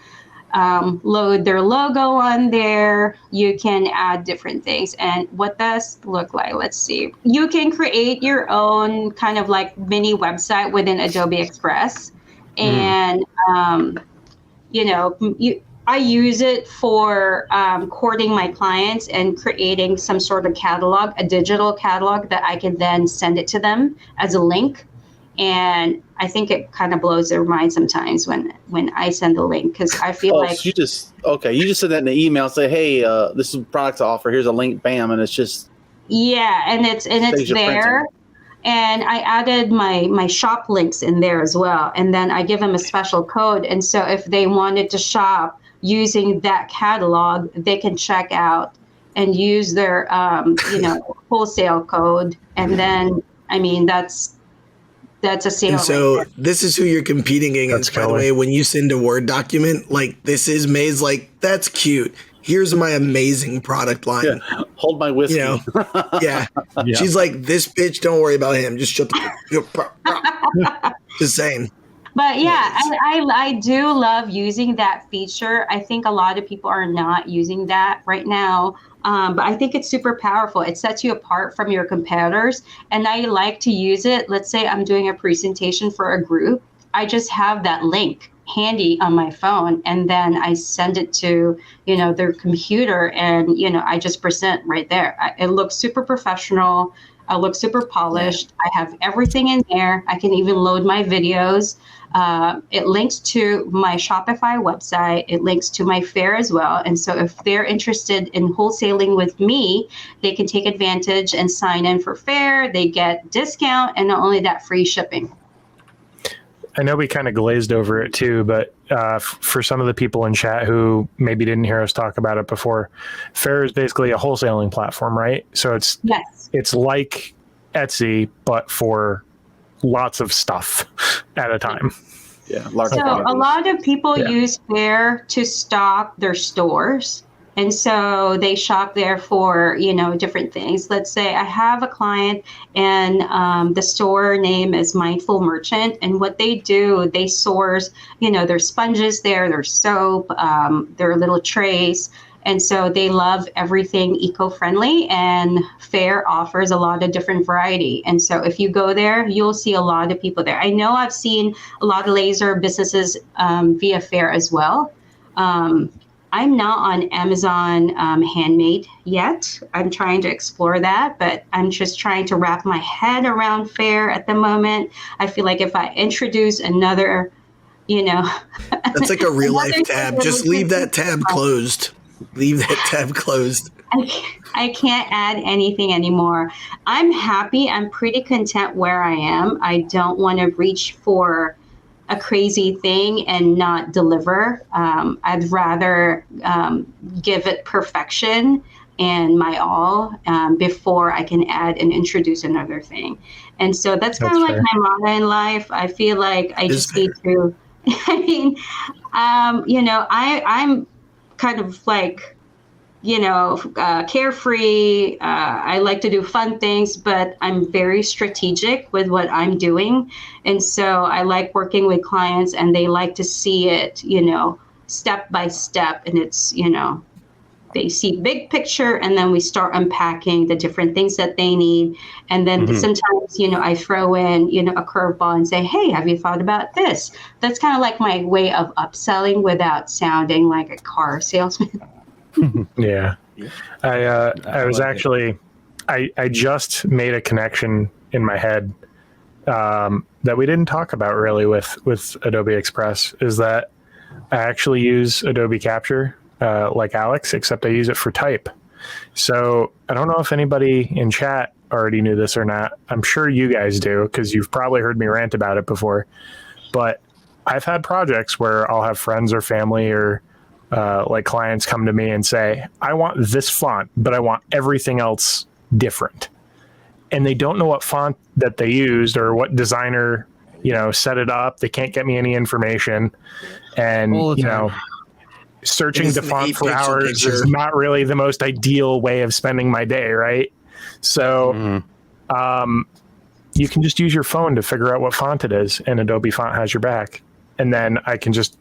load their logo on there. You can add different things. And what does look like? Let's see. You can create your own kind of like mini website within Adobe Express. And, I use it for courting my clients and creating some sort of catalog, a digital catalog that I can then send it to them as a link. And I think it kind of blows their mind sometimes when I send the link, because I feel like so you just send that in the email, say, hey, this is a product to offer. Here's a link, bam, and it's just and it's there. And I added my shop links in there as well. And then I give them a special code. And so if they wanted to shop using that catalog, they can check out and use their, wholesale code. And then, I mean, that's a sale. And so this is who you're competing against, by the way. When you send a Word document, like this is Mae's, like, that's cute. Here's my amazing product line. Yeah. Hold my whiskey. You know, yeah. She's like, this bitch, don't worry about him. Just shut the Just saying. But yeah, I do love using that feature. I think a lot of people are not using that right now. But I think it's super powerful. It sets you apart from your competitors. And I like to use it. Let's say I'm doing a presentation for a group. I just have that link handy on my phone, and then I send it to, their computer, and, I just present right there. It looks super professional. I look super polished. I have everything in there. I can even load my videos. It links to my Shopify website. It links to my fair as well. And so if they're interested in wholesaling with me, they can take advantage and sign in for fair. They get discount, and not only that, free shipping. I know we kind of glazed over it too, but for some of the people in chat who maybe didn't hear us talk about it before, Fair is basically a wholesaling platform, right? So it's like Etsy, but for lots of stuff at a time. Yeah. So a lot of people use Fair to stock their stores. And so they shop there for, different things. Let's say I have a client and the store name is Mindful Merchant. And what they do, they source, their sponges there, their soap, their little trays. And so they love everything eco-friendly, and Fair offers a lot of different variety. And so if you go there, you'll see a lot of people there. I know I've seen a lot of laser businesses via Fair as well. I'm not on Amazon Handmade yet. I'm trying to explore that, but I'm just trying to wrap my head around Fair at the moment. I feel like if I introduce another, That's like a real life tab. Just leave that tab closed. Leave that tab closed. I can't add anything anymore. I'm happy. I'm pretty content where I am. I don't want to reach for a crazy thing and not deliver. I'd rather give it perfection and my all before I can add and introduce another thing. And so that's kind of like my motto in life. I feel like I just need to, I'm kind of like, carefree. I like to do fun things, but I'm very strategic with what I'm doing. And so I like working with clients, and they like to see it, step by step. And it's, they see big picture, and then we start unpacking the different things that they need. And then sometimes, I throw in, a curveball and say, hey, have you thought about this? That's kind of like my way of upselling without sounding like a car salesman. Yeah. I was actually, I just made a connection in my head that we didn't talk about really with Adobe Express, is that I actually use Adobe Capture like Alex, except I use it for type. So I don't know if anybody in chat already knew this or not. I'm sure you guys do, because you've probably heard me rant about it before. But I've had projects where I'll have friends or family or like clients come to me and say, I want this font, but I want everything else different. And they don't know what font that they used or what designer, set it up. They can't get me any information. And, searching the font for hours is not really the most ideal way of spending my day, right? So you can just use your phone to figure out what font it is, and Adobe Font has your back. And then I can just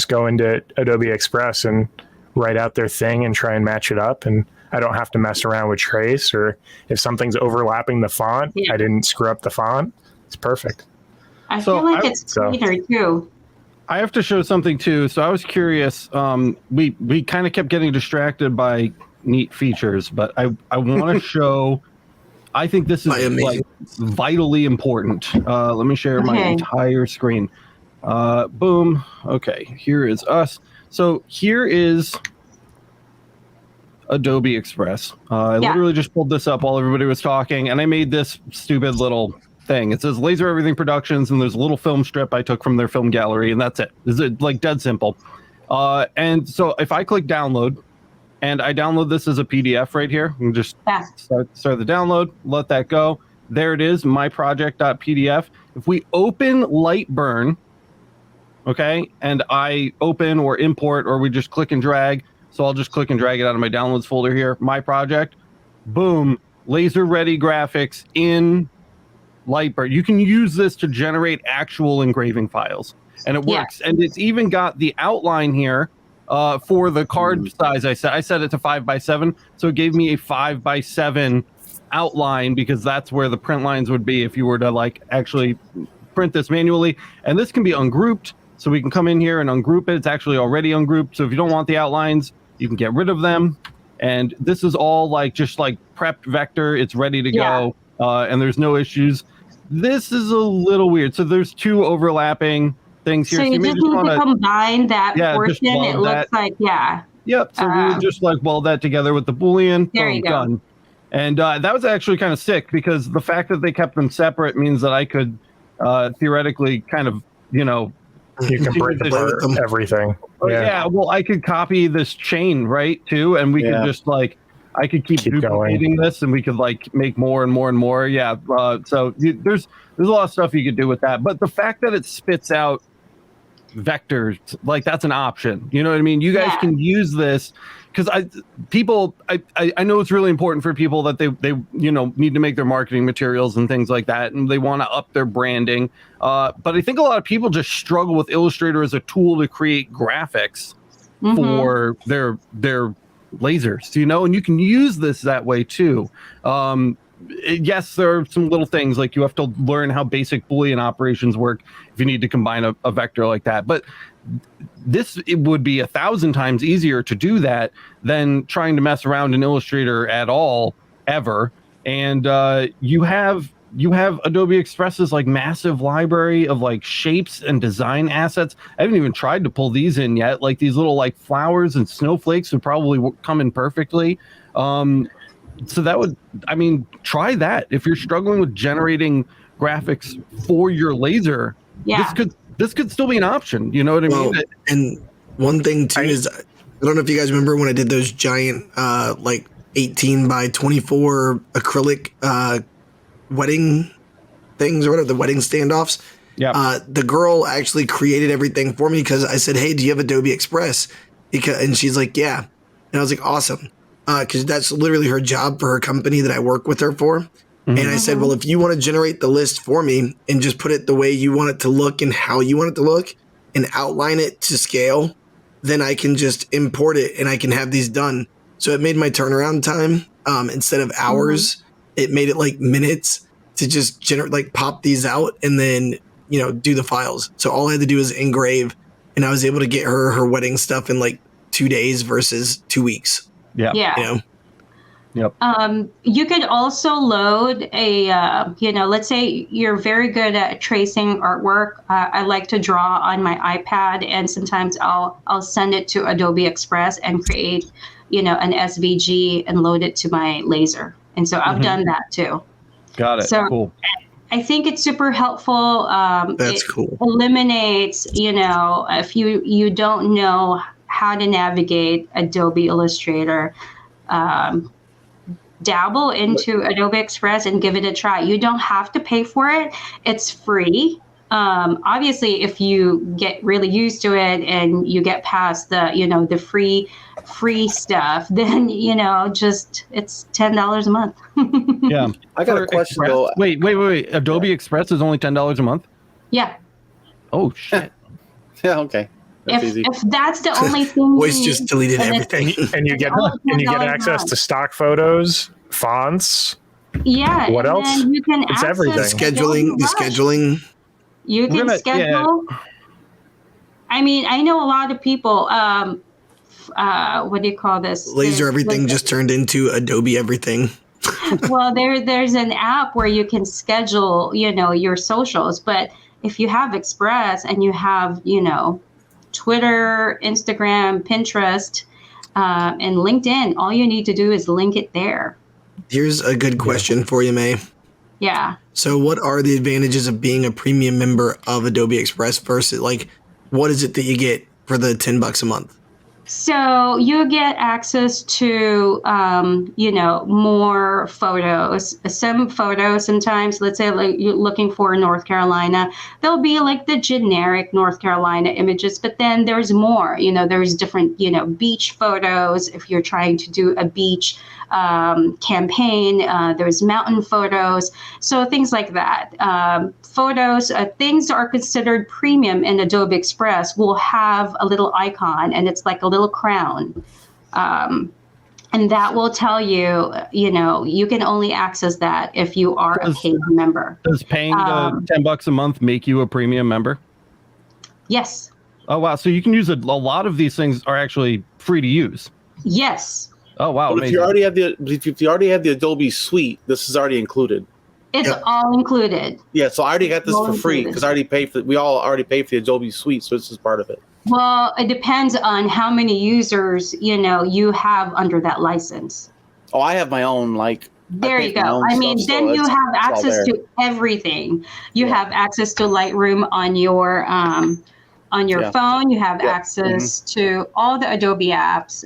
go into Adobe Express and write out their thing and try and match it up. And I don't have to mess around with trace, or if something's overlapping the font, I didn't screw up the font. It's perfect. I feel like it's cleaner too. I have to show something too. So I was curious. We kind of kept getting distracted by neat features, but I want to show. I think this is like vitally important. Let me share my entire screen. Boom. Okay, here is us. So here is Adobe Express. I literally just pulled this up while everybody was talking, and I made this stupid little thing. It says Laser Everything Productions, and there's a little film strip I took from their film gallery, and that's it. Is it like dead simple? And so if I click download, and I download this as a PDF right here, and just start the download, let that go. There it is, myproject.pdf. If we open Lightburn, okay, and I open or import, or we just click and drag. So I'll just click and drag it out of my downloads folder here. My project, boom, laser ready graphics in Lightburn. You can use this to generate actual engraving files, and it works. And it's even got the outline here for the card size. I set it to 5x7, so it gave me a 5x7 outline, because that's where the print lines would be if you were to like actually print this manually. And this can be ungrouped, so we can come in here and ungroup it. It's actually already ungrouped, so if you don't want the outlines, you can get rid of them. And this is all like just like prepped vector. It's ready to go, and there's no issues. This is a little weird. So there's two overlapping things here. So you just need to combine that portion. It looks like, Yep. So we would just like weld that together with the Boolean. There you go. Done. And that was actually kind of sick, because the fact that they kept them separate means that I could theoretically kind of, you can break apart everything. Well, I could copy this chain, right, too, and we could just like, I could keep duplicating this, and we could like make more and more and more. So there's a lot of stuff you could do with that. But the fact that it spits out vectors, like, that's an option. You know what I mean? You guys can use this, because I know it's really important for people that they need to make their marketing materials and things like that, and they want to up their branding. But I think a lot of people just struggle with Illustrator as a tool to create graphics for their lasers, and you can use this that way too. Yes, there are some little things like you have to learn how basic Boolean operations work if you need to combine a vector like that. But it would be 1,000 times easier to do that than trying to mess around in Illustrator at all, ever. And you have Adobe Express's like massive library of like shapes and design assets. I haven't even tried to pull these in yet. Like these little like flowers and snowflakes would probably come in perfectly. So that would, try that. If you're struggling with generating graphics for your laser, this could still be an option. You know what I mean? And one thing too is, I don't know if you guys remember when I did those giant, like 18 by 24 acrylic, wedding things, or whatever, the wedding standoffs. The girl actually created everything for me, because I said, "Hey, do you have Adobe Express?" And she's like, "Yeah." And I was like, "Awesome." Because that's literally her job for her company that I work with her for. And I said, well, if you want to generate the list for me and just put it the way you want it to look and how you want it to look and outline it to scale, then I can just import it and I can have these done. So it made my turnaround time, instead of hours, it made it like minutes to just generate, like pop these out and then, do the files. So all I had to do is engrave, and I was able to get her wedding stuff in like 2 days versus 2 weeks. You could also load a, let's say you're very good at tracing artwork. I like to draw on my iPad, and sometimes I'll send it to Adobe Express and create, an SVG and load it to my laser. And so I've done that too. Got it. So cool. I think it's super helpful. That's cool. Eliminates, if you don't know how to navigate Adobe Illustrator, dabble into Adobe Express and give it a try. You don't have to pay for it. It's free. Obviously, if you get really used to it and you get past the free stuff, then just it's $10 a month. I got a question though. Wait. Adobe Express is only $10 a month? Yeah. Oh shit. Okay. If that's the only thing, Voice just deleted everything, and you get access to stock photos, fonts. Yeah. What else? You can it's everything. The scheduling. You can schedule. I mean, I know a lot of people. What do you call this? Laser Everything just turned into Adobe Everything. Well, there's an app where you can schedule, your socials. But if you have Express and you have, Twitter, Instagram, Pinterest, and LinkedIn, all you need to do is link it there. Here's a good question for you, Mae. Yeah. So what are the advantages of being a premium member of Adobe Express versus what is it that you get for the $10 a month? So you get access to, more photos. Some photos sometimes, let's say like you're looking for North Carolina, there'll be like the generic North Carolina images, but then there's more, there's different, beach photos. If you're trying to do a beach campaign, there's mountain photos. So things like that. Photos, things that are considered premium in Adobe Express will have a little icon, and it's like a little crown. And that will tell you, you can only access that if you are a paid member. Does paying the $10 a month make you a premium member? Yes. Oh, wow. So you can use a lot of these things are actually free to use. Yes. Oh, wow. But if you already have the Adobe suite, this is already included. It's all included. Yeah, so I already got this for free because we all already paid for the Adobe suite, so this is part of it. Well, it depends on how many users, you have under that license. Oh, I have my own, there you go. I mean, then you have access to everything. You have access to Lightroom on your phone. You have access to all the Adobe apps.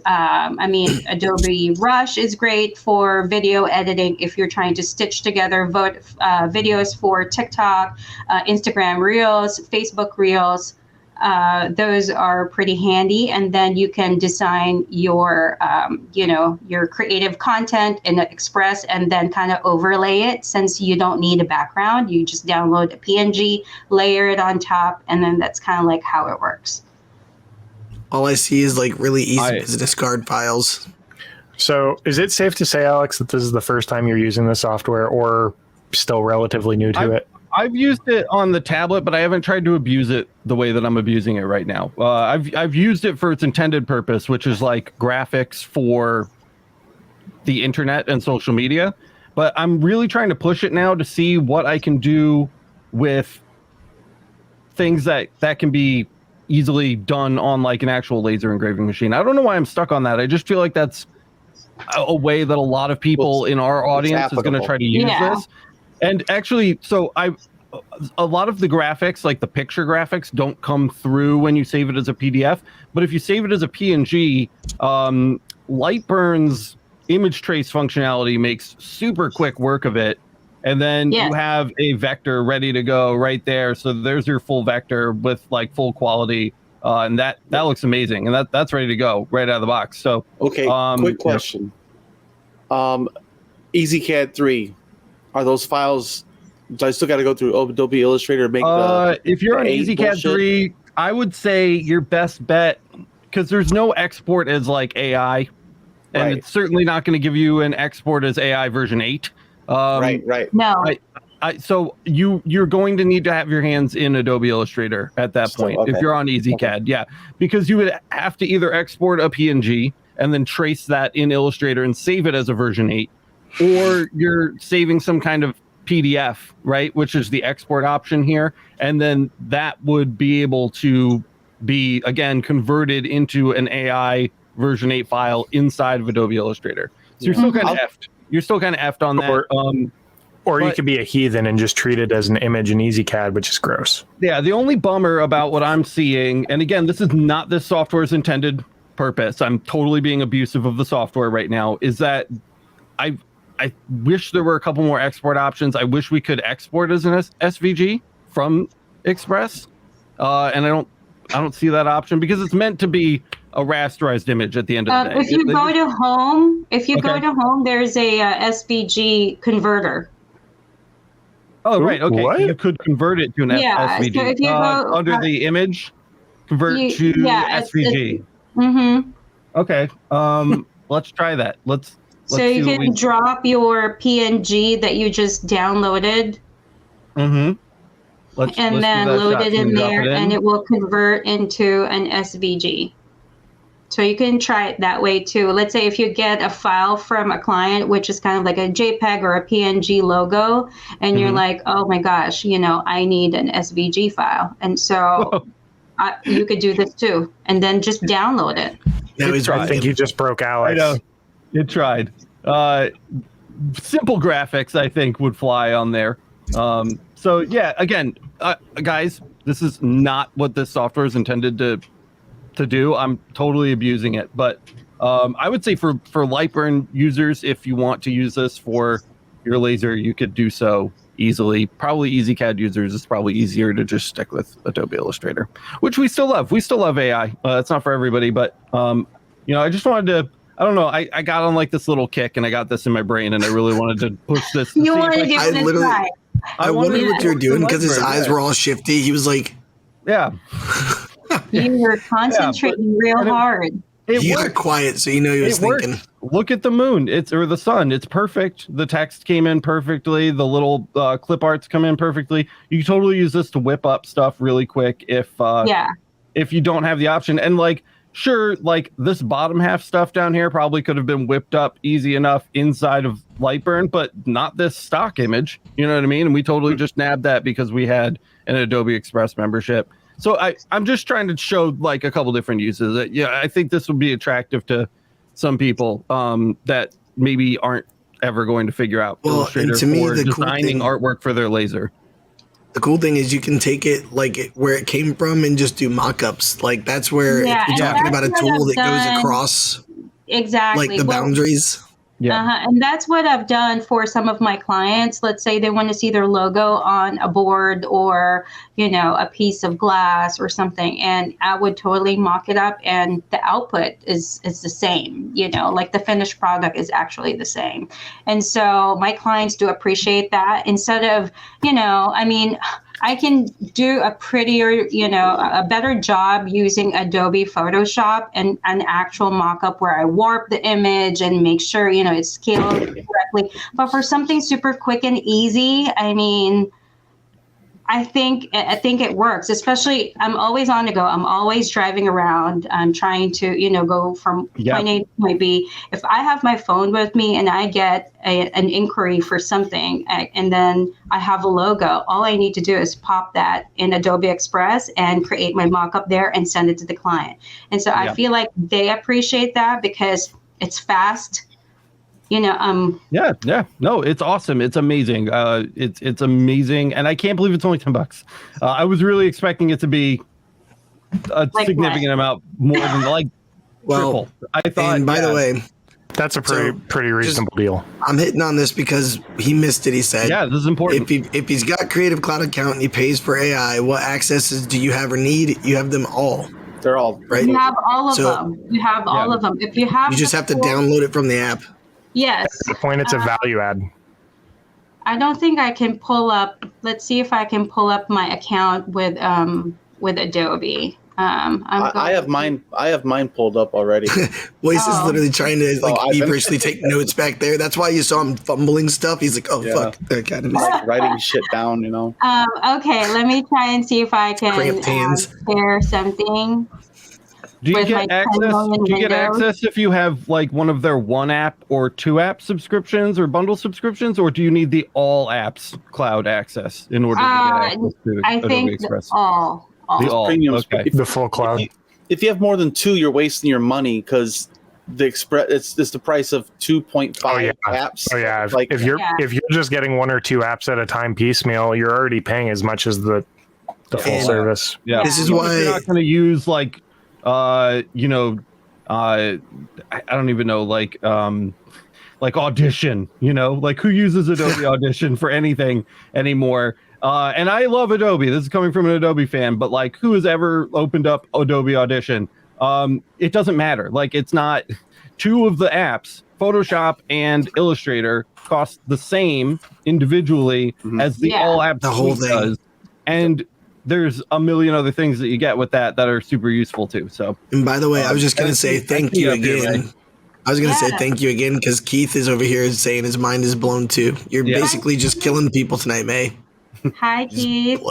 Adobe Rush is great for video editing if you're trying to stitch together videos for TikTok, Instagram Reels, Facebook Reels. Those are pretty handy, and then you can design your creative content in Express and then kind of overlay it. Since you don't need a background, you just download a PNG, layer it on top, and then that's kind of like how it works. All I see is really easy business card files. So is it safe to say, Alex, that this is the first time you're using the software, or still relatively new to it? I've used it on the tablet, but I haven't tried to abuse it the way that I'm abusing it right now. I've used it for its intended purpose, which is like graphics for the internet and social media. But I'm really trying to push it now to see what I can do with things that can be easily done on an actual laser engraving machine. I don't know why I'm stuck on that. I just feel like that's a way that a lot of people in our audience is going to try to use this. And actually, so a lot of the graphics, like the picture graphics, don't come through when you save it as a PDF. But if you save it as a PNG, Lightburn's image trace functionality makes super quick work of it. And then you have a vector ready to go right there. So there's your full vector with full quality. And that looks amazing. And that's ready to go right out of the box. So, okay, quick question. EasyCAD 3. Are those files? Do I still got to go through Adobe Illustrator to make if you're on EasyCAD 3, I would say your best bet, because there's no export as AI, and it's certainly not going to give you an export as AI version 8. Right. No. So you're going to need to have your hands in Adobe Illustrator at that point if you're on EasyCAD, because you would have to either export a PNG and then trace that in Illustrator and save it as a version 8. Or you're saving some kind of PDF, right, which is the export option here. And then that would be able to be, again, converted into an AI version 8 file inside of Adobe Illustrator. So you're still kind of effed. You're still kind of effed on that. Or you could be a heathen and just treat it as an image in EasyCAD, which is gross. Yeah, the only bummer about what I'm seeing, and again, this is not this software's intended purpose. I'm totally being abusive of the software right now, is that I wish there were a couple more export options. I wish we could export as an SVG from Express, and I don't see that option because it's meant to be a rasterized image at the end of the day. If you go to home, there's a SVG converter. Oh, right. Okay, what? You could convert it to an SVG. So if you go under the image, convert to SVG. Okay. Let's try that. Let's so you can drop your PNG that you just downloaded. and then load it in there, and it will convert into an SVG. So you can try it that way too. Let's say if you get a file from a client, which is kind of like a JPEG or a PNG logo, and you're like, oh my gosh, I need an SVG file. And so you could do this too, and then just download it. I think you just broke Alex. I know. It tried. Simple graphics, I think, would fly on there. So yeah, again, guys, this is not what this software is intended to do. I'm totally abusing it, but I would say for Lightburn users, if you want to use this for your laser, you could do so easily. Probably EasyCAD users, it's probably easier to just stick with Adobe Illustrator, which we still love. We still love AI. It's not for everybody, but I just wanted to. I don't know. I got on like this little kick, and I got this in my brain, and I really wanted to push this. You wanted to give it a try. I wondered what you were doing because his eyes were all shifty. He was like, "Yeah." You were concentrating real hard. He got quiet, so he was thinking. Look at the moon. Or the sun. It's perfect. The text came in perfectly. The little clip arts come in perfectly. You can totally use this to whip up stuff really quick if you don't have the option. And sure, this bottom half stuff down here probably could have been whipped up easy enough inside of Lightburn, but not this stock image. You know what I mean? And we totally just nabbed that because we had an Adobe Express membership. So I'm just trying to show a couple different uses. I think this would be attractive to some people that maybe aren't ever going to figure out Illustrator for designing artwork for their laser. The cool thing is you can take it where it came from and just do mock-ups. That's where if you're talking about a tool that goes across the boundaries. Yeah. And that's what I've done for some of my clients. Let's say they want to see their logo on a board or, a piece of glass or something. And I would totally mock it up, and the output is the same, the finished product is actually the same. And so my clients do appreciate that instead of, I can do a prettier, a better job using Adobe Photoshop and an actual mock-up where I warp the image and make sure, it's scaled correctly. But for something super quick and easy, I think it works. Especially, I'm always on the go. I'm always driving around. I'm trying to, go from point A to point B. If I have my phone with me and I get an inquiry for something, and then I have a logo, all I need to do is pop that in Adobe Express and create my mock-up there and send it to the client. And so I feel like they appreciate that because it's fast. No, it's awesome. It's amazing. It's amazing, and I can't believe it's only $10. I was really expecting it to be a significant amount more than triple. I thought. And by the way, that's a pretty reasonable deal. I'm hitting on this because he missed it. He said, "Yeah, this is important." If he's got Creative Cloud account and he pays for AI, what accesses do you have or need? You have them all. They're all right. You have all of them. You have all of them. If you have, you just have to download it from the app. Yes. At the point, it's a value add. I don't think I can pull up. Let's see if I can pull up my account with Adobe. I have mine. I have mine pulled up already. Wace is literally trying to feverishly take notes back there. That's why you saw him fumbling stuff. He's like, "Oh fuck, writing shit down." Okay, let me try and see if I can share something. Do you get access if you have one of their one app or two app subscriptions or bundle subscriptions, or do you need the all apps cloud access in order to get access to Adobe Express? All. The full cloud. If you have more than two, you're wasting your money because the Express it's the price of 2.5 apps. Oh yeah. If you're just getting one or two apps at a time piecemeal, you're already paying as much as the full service. Yeah. This is why you're not going to use I don't even know, Audition, who uses Adobe Audition for anything anymore? And I love Adobe. This is coming from an Adobe fan, but who has ever opened up Adobe Audition? It doesn't matter. It's not two of the apps, Photoshop and Illustrator, cost the same individually as the all apps. The whole thing does. And there's a million other things that you get with that are super useful too. So, and by the way, I was just going to say thank you again. I was going to say thank you again because Keith is over here saying his mind is blown too. You're basically just killing people tonight, Mae. Hi, Keith.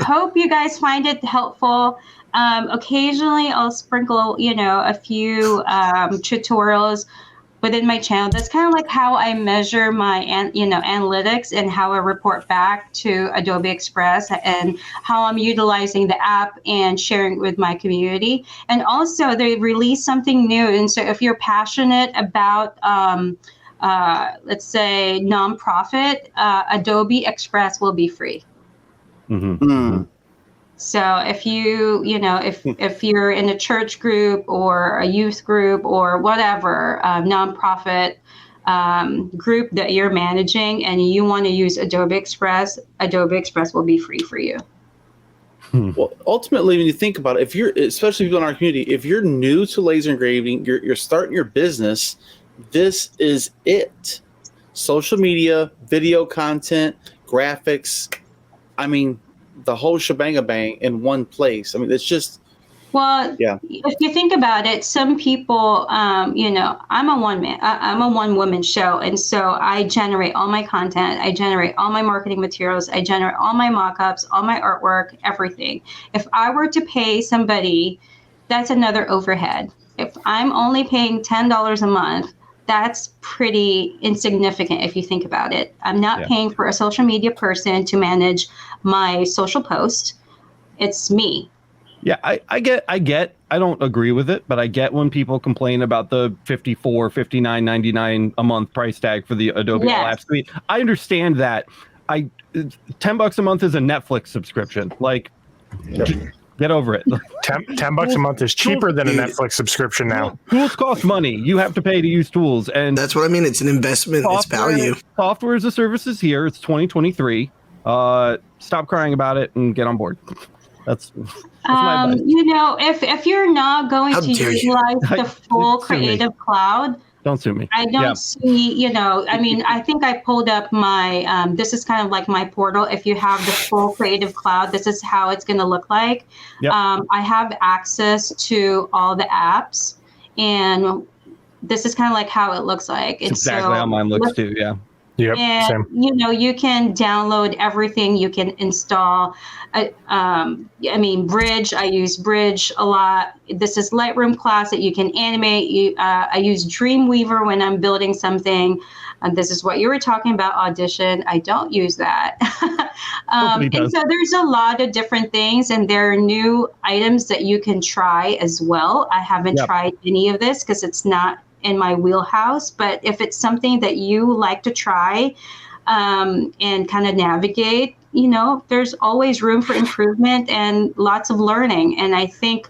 Hope you guys find it helpful. Occasionally, I'll sprinkle, a few tutorials within my channel. That's kind of like how I measure my, analytics and how I report back to Adobe Express and how I'm utilizing the app and sharing it with my community. And also, they release something new. And so, if you're passionate about let's say nonprofit, Adobe Express will be free. Mm-hmm. Mm. So if if you're in a church group or a youth group or whatever nonprofit group that you're managing and you want to use Adobe Express will be free for you. Well, ultimately, when you think about it, especially people in our community, if you're new to laser engraving, you're starting your business, this is it. Social media, video content, graphics. I mean, the whole shebang in one place. I mean, it's just. Well, yeah. If you think about it, some people, I'm a one woman show. And so I generate all my content. I generate all my marketing materials. I generate all my mock-ups, all my artwork, everything. If I were to pay somebody, that's another overhead. If I'm only paying $10 a month, that's pretty insignificant if you think about it. I'm not paying for a social media person to manage my social post. It's me. Yeah, I get. I don't agree with it, but I get when people complain about the $54, $59.99 a month price tag for the Adobe All Apps Suite. I understand that. $10 a month is a Netflix subscription. Like, get over it. $10 a month is cheaper than a Netflix subscription now. Tools cost money. You have to pay to use tools, and that's what I mean. It's an investment. It's value. Software as a service is here. It's 2023. Stop crying about it and get on board. That's my advice. If you're not going to utilize the full Creative Cloud, don't sue me. I don't see, I think I pulled up my, this is kind of like my portal. If you have the full Creative Cloud, this is how it's going to look like. Yep. I have access to all the apps, and this is kind of like how it looks like. It's exactly how mine looks too, yeah. Yep, and same. You can download everything. You can install. Bridge. I use Bridge a lot. This is Lightroom Classic. You can animate. I use Dreamweaver when I'm building something. This is what you were talking about, Audition. I don't use that. And so there's a lot of different things, and there are new items that you can try as well. I haven't tried any of this because it's not in my wheelhouse, but if it's something that you like to try and kind of navigate, there's always room for improvement and lots of learning. And I think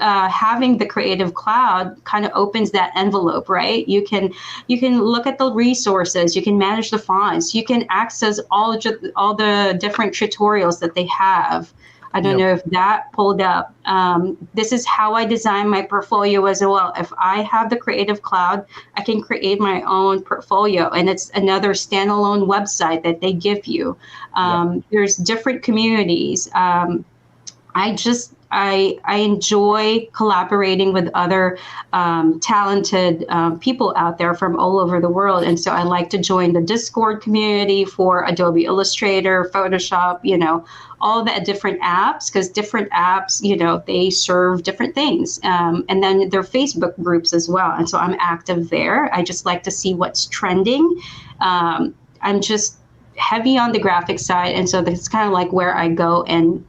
having the Creative Cloud kind of opens that envelope, right? You can look at the resources, you can manage the fonts, you can access all the different tutorials that they have. I don't know if that pulled up. This is how I design my portfolio as well. If I have the Creative Cloud, I can create my own portfolio, and it's another standalone website that they give you. There's different communities. I enjoy collaborating with other talented people out there from all over the world. And so I like to join the Discord community for Adobe Illustrator, Photoshop, all the different apps, because different apps, they serve different things. And then there are Facebook groups as well. And so I'm active there. I just like to see what's trending. I'm just heavy on the graphic side. And so that's kind of like where I go and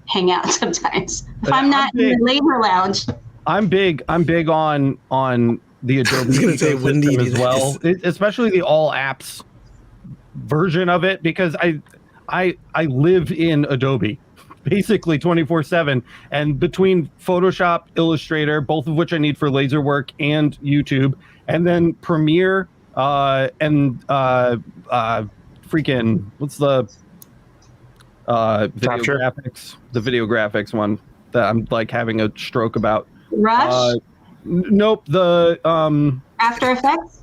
hang out sometimes. If I'm not in the labor lounge. I'm big on the Adobe ecosystem as well, especially the all apps version of it, because I live in Adobe basically 24/7, and between Photoshop, Illustrator, both of which I need for laser work and YouTube, and then Premiere and freaking what's the video graphics one that I'm like having a stroke about. Rush? Nope. The After Effects?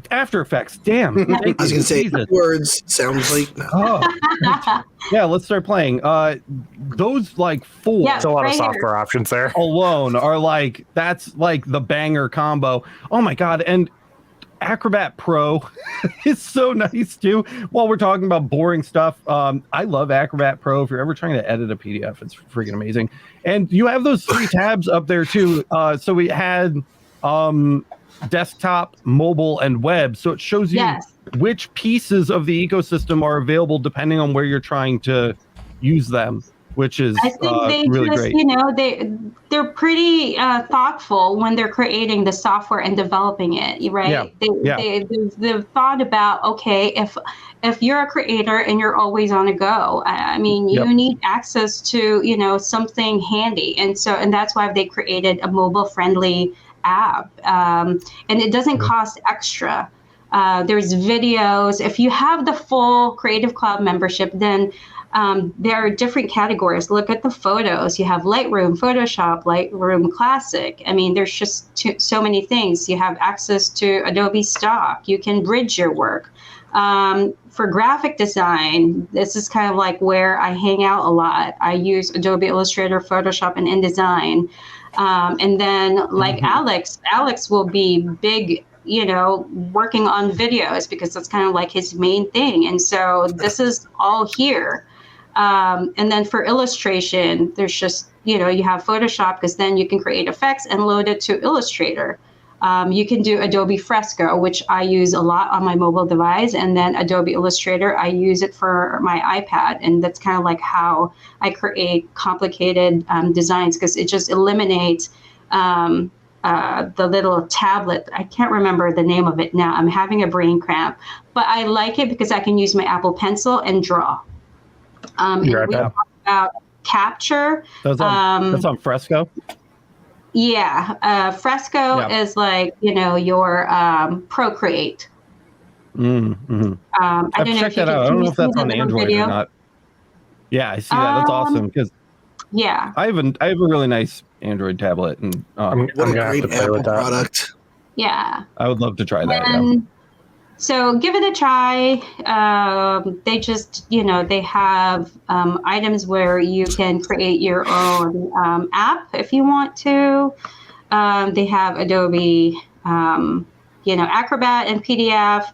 After Effects. Damn. I was gonna say words sounds like no. Oh. Yeah, let's start playing. Those like four. There's a lot of software options there. Alone are like, that's like the banger combo. Oh my god. And Acrobat Pro is so nice too. While we're talking about boring stuff, I love Acrobat Pro. If you're ever trying to edit a PDF, it's freaking amazing. And you have those 3 tabs up there too. So we had desktop, mobile, and web. So it shows you which pieces of the ecosystem are available depending on where you're trying to use them, which is I think they really just, great. you know, they're pretty thoughtful when they're creating the software and developing it, right? They've thought about, okay, if you're a creator and you're always on a go, I mean, you need access to, you know, something handy. And that's why they created a mobile friendly app. And it doesn't cost extra. There's videos. If you have the full Creative Cloud membership, then there are different categories. Look at the photos. You have Lightroom, Photoshop, Lightroom Classic. I mean, there's just so many things. You have access to Adobe Stock. You can bridge your work. For graphic design, this is kind of like where I hang out a lot. I use Adobe Illustrator, Photoshop, and InDesign. And then like Alex will be big, you know, working on videos because that's kind of like his main thing. And so this is all here. And then for illustration, there's just, you know, you have Photoshop because then you can create effects and load it to Illustrator. You can do Adobe Fresco, which I use a lot on my mobile device. And then Adobe Illustrator, I use it for my iPad. And that's kind of like how I create complicated designs because it just eliminates the little tablet. I can't remember the name of it now. I'm having a brain cramp. But I like it because I can use my Apple Pencil and draw. And we talk about capture. That's on Fresco? Yeah. Fresco is like, you know, your Procreate. I don't know if you that out. I don't know if that's on Android or not. Yeah, I see that. That's awesome because I have a really nice Android tablet, and I'm gonna have to play with that product. Yeah, I would love to try that. So give it a try. They just, you know, they have items where you can create your own app if you want to. They have Adobe, you know, Acrobat and PDF,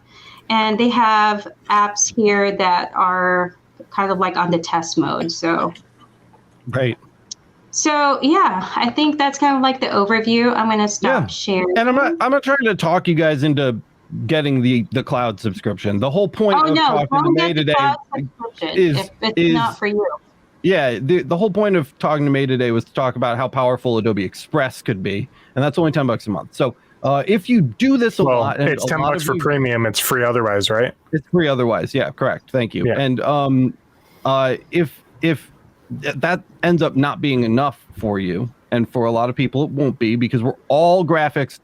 and they have apps here that are kind of like on the test mode. So, right. So yeah, I think that's kind of like the overview. I'm going to stop sharing. And I'm not trying to talk you guys into getting the cloud subscription. The whole point of talking to Mae today is not for you. Yeah, the whole point of talking to Mae today was to talk about how powerful Adobe Express could be, and that's only $10 a month. So if you do this a lot, and it's $10 for premium. It's free otherwise, right? It's free otherwise. Yeah, correct. Thank you. Yeah. And if that ends up not being enough for you, and for a lot of people it won't be, because we're all graphic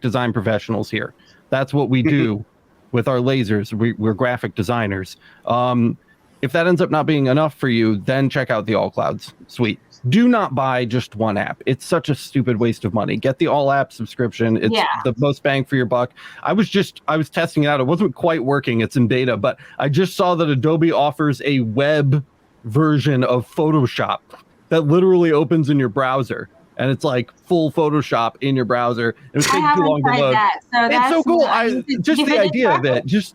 design professionals here. That's what we do with our lasers. We're graphic designers. If that ends up not being enough for you, then check out the All Clouds suite. Do not buy just one app. It's such a stupid waste of money. Get the all app subscription. It's the most bang for your buck. I was testing it out. It wasn't quite working. It's in beta, but I just saw that Adobe offers a web version of Photoshop that literally opens in your browser. And it's like full Photoshop in your browser. It was taking too long to load. It's so cool. Just the idea of it, just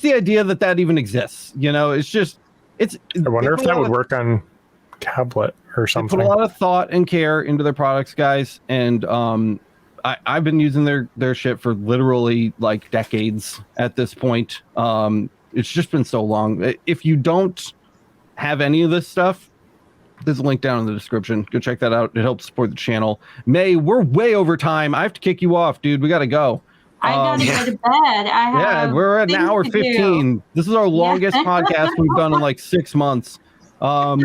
the idea that even exists. You know, I wonder if that would work on tablet or something. They put a lot of thought and care into their products, guys. And I've been using their shit for literally like decades at this point. It's just been so long. If you don't have any of this stuff, there's a link down in the description. Go check that out. It helps support the channel. Mae, we're way over time. I have to kick you off, dude. We got to go. I got to go to bed. We're at an hour 15. This is our longest podcast we've done in like 6 months. And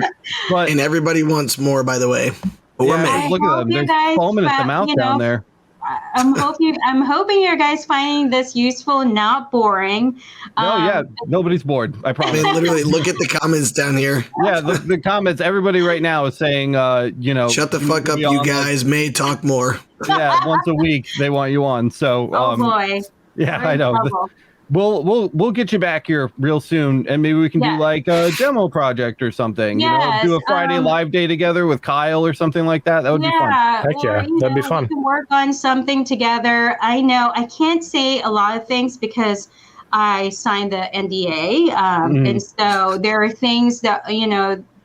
everybody wants more, by the way. But look at them. They're foaming at the mouth down there. I'm hoping you guys finding this useful, not boring. Nobody's bored. I promise. I mean, literally, look at the comments down here. Yeah, the comments. Everybody right now is saying, shut the fuck up, you guys. May talk more. Yeah, once a week they want you on. So, oh boy. Yeah, I know. we'll get you back here real soon, and maybe we can do like a demo project or something. Yes, do a Friday live day together with Kyle or something like that. That would be fun. Heck yeah, that'd be fun. We can work on something together. I know I can't say a lot of things because I signed the NDA, and so there are things that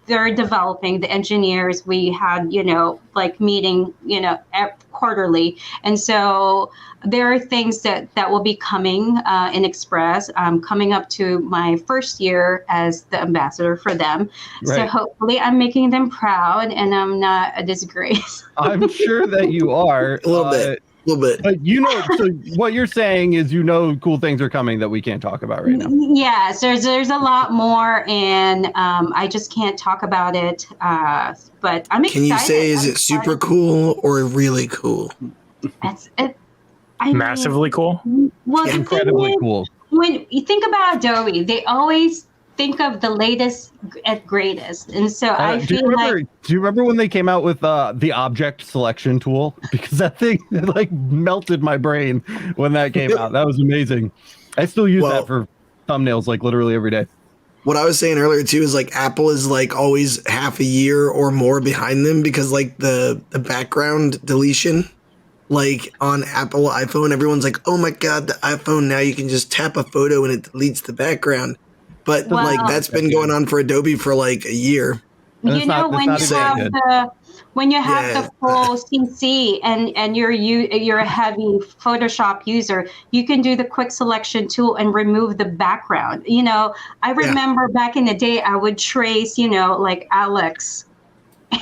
they're developing. The engineers, we had like meeting quarterly, and so there are things that will be coming in Express. Coming up to my first year as the ambassador for them, so hopefully I'm making them proud and I'm not a disgrace. I'm sure that you are a little bit. But so what you're saying is cool things are coming that we can't talk about right now. Yes, there's a lot more, and I just can't talk about it. But I'm excited. Can you say is it super cool or really cool? That's it. Massively cool. Well, incredibly cool. When you think about Adobe, they always think of the latest and greatest, and so I feel do you remember when they came out with the object selection tool? Because that thing like melted my brain when that came out. That was amazing. I still use that for thumbnails like literally every day. What I was saying earlier too is like Apple is like always half a year or more behind them because like the background deletion, like on Apple iPhone, everyone's like, oh my god, the iPhone now you can just tap a photo and it deletes the background. But like that's been going on for Adobe for like a year. When you have the full CC and you're a heavy Photoshop user, you can do the quick selection tool and remove the background. I remember back in the day I would trace, like Alex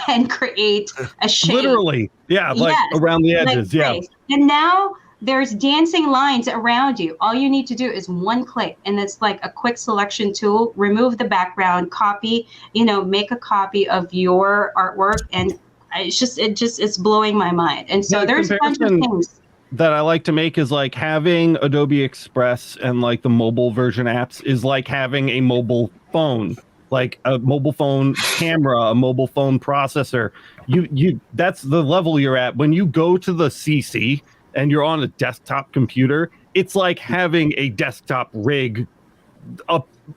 and create a shape. Literally. Yeah, around the edges. Like and now there's dancing lines around you. All you need to do is one click, and it's like a quick selection tool. Remove the background, copy, make a copy of your artwork, and it's blowing my mind. And so there's a bunch of things that I like to make is like having Adobe Express and like the mobile version apps is like having a mobile phone, like a mobile phone camera, a mobile phone processor. You that's the level you're at when you go to the CC. And you're on a desktop computer, it's like having a desktop rig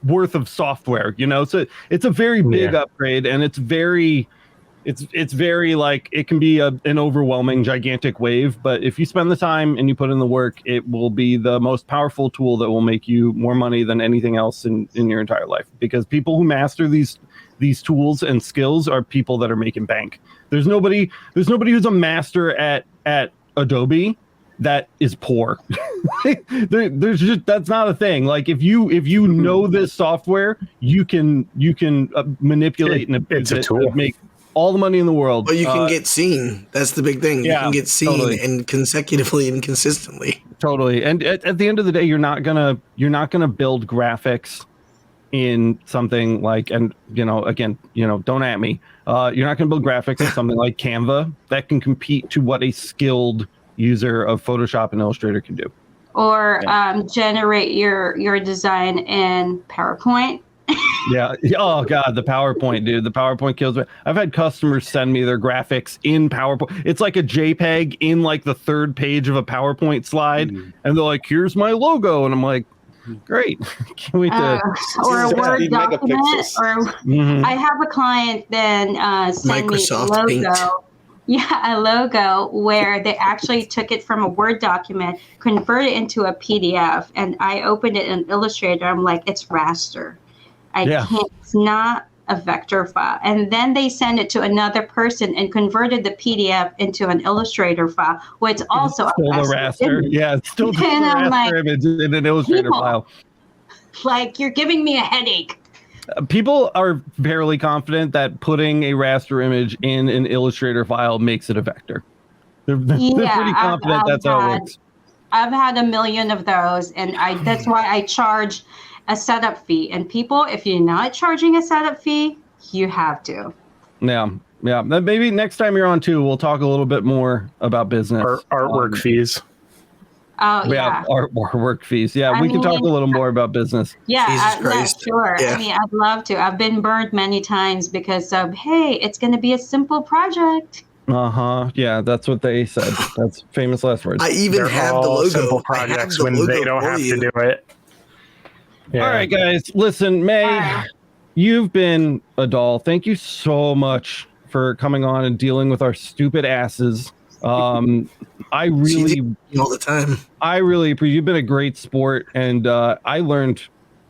worth of software, So it's a very big upgrade, and it's very like it can be an overwhelming, gigantic wave. But if you spend the time and you put in the work, it will be the most powerful tool that will make you more money than anything else in your entire life. Because people who master these tools and skills are people that are making bank. There's nobody who's a master at Adobe that is poor. There's just that's not a thing. Like if you know this software, you can manipulate and it's a tool. Make all the money in the world. But you can get seen. That's the big thing. You can get seen and consecutively and consistently. Totally. And at the end of the day, you're not gonna build graphics in something like, and again, don't at me. You're not gonna build graphics in something like Canva that can compete to what a skilled user of Photoshop and Illustrator can do, or generate your design in PowerPoint. Oh god, the PowerPoint, dude. The PowerPoint kills me. I've had customers send me their graphics in PowerPoint. It's like a JPEG in like the third page of a PowerPoint slide, and they're like, here's my logo, and I'm like, great. Can't wait to or a Word document. Or I have a client then send Microsoft me a logo. Paint. Yeah, a logo where they actually took it from a Word document, converted it into a PDF, and I opened it in Illustrator. I'm like, it's raster. I can't, it's not a vector file. And then they send it to another person and converted the PDF into an Illustrator file, which also still a raster. Yeah, it's still just a raster image in an Illustrator file. Like, you're giving me a headache. People are fairly confident that putting a raster image in an Illustrator file makes it a vector. They're pretty confident that's how it works. I've had a million of those, and that's why I charge a setup fee. And people, if you're not charging a setup fee, you have to. Yeah. Maybe next time you're on too, we'll talk a little bit more about business. Artwork fees. Oh, yeah. Artwork fees. Yeah, we can talk a little more about business. Yeah, sure. Yeah. I mean, I'd love to. I've been burned many times because of, hey, it's going to be a simple project. Yeah, that's what they said. That's famous last words. I even have the logo. Simple projects when they don't have to do it. Yeah. All right, guys. Listen, Mae, you've been a doll. Thank you so much for coming on and dealing with our stupid asses. I really all the time. I really appreciate. You've been a great sport, and I learned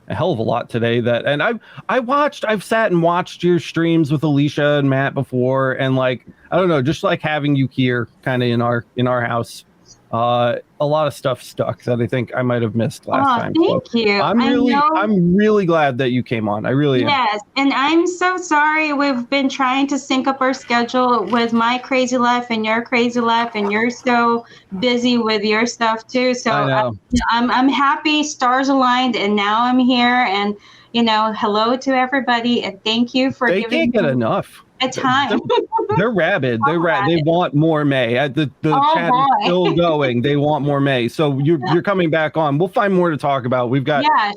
a hell of a lot today. And I've sat and watched your streams with Alicia and Matt before, and like I don't know, just like having you here, kind of in our house. A lot of stuff stuck that I think I might have missed last time. Thank you. I'm really glad that you came on. I really am. Yes, and I'm so sorry. We've been trying to sync up our schedule with my crazy life and your crazy life, and you're so busy with your stuff too. So I'm happy stars aligned, and now I'm here. And hello to everybody, and thank you for giving. They can't get enough. A time. They're rabid. They're rabid. They want more Mae. The chat is still going. They want more Mae. So you're coming back on. We'll find more to talk about. We've got I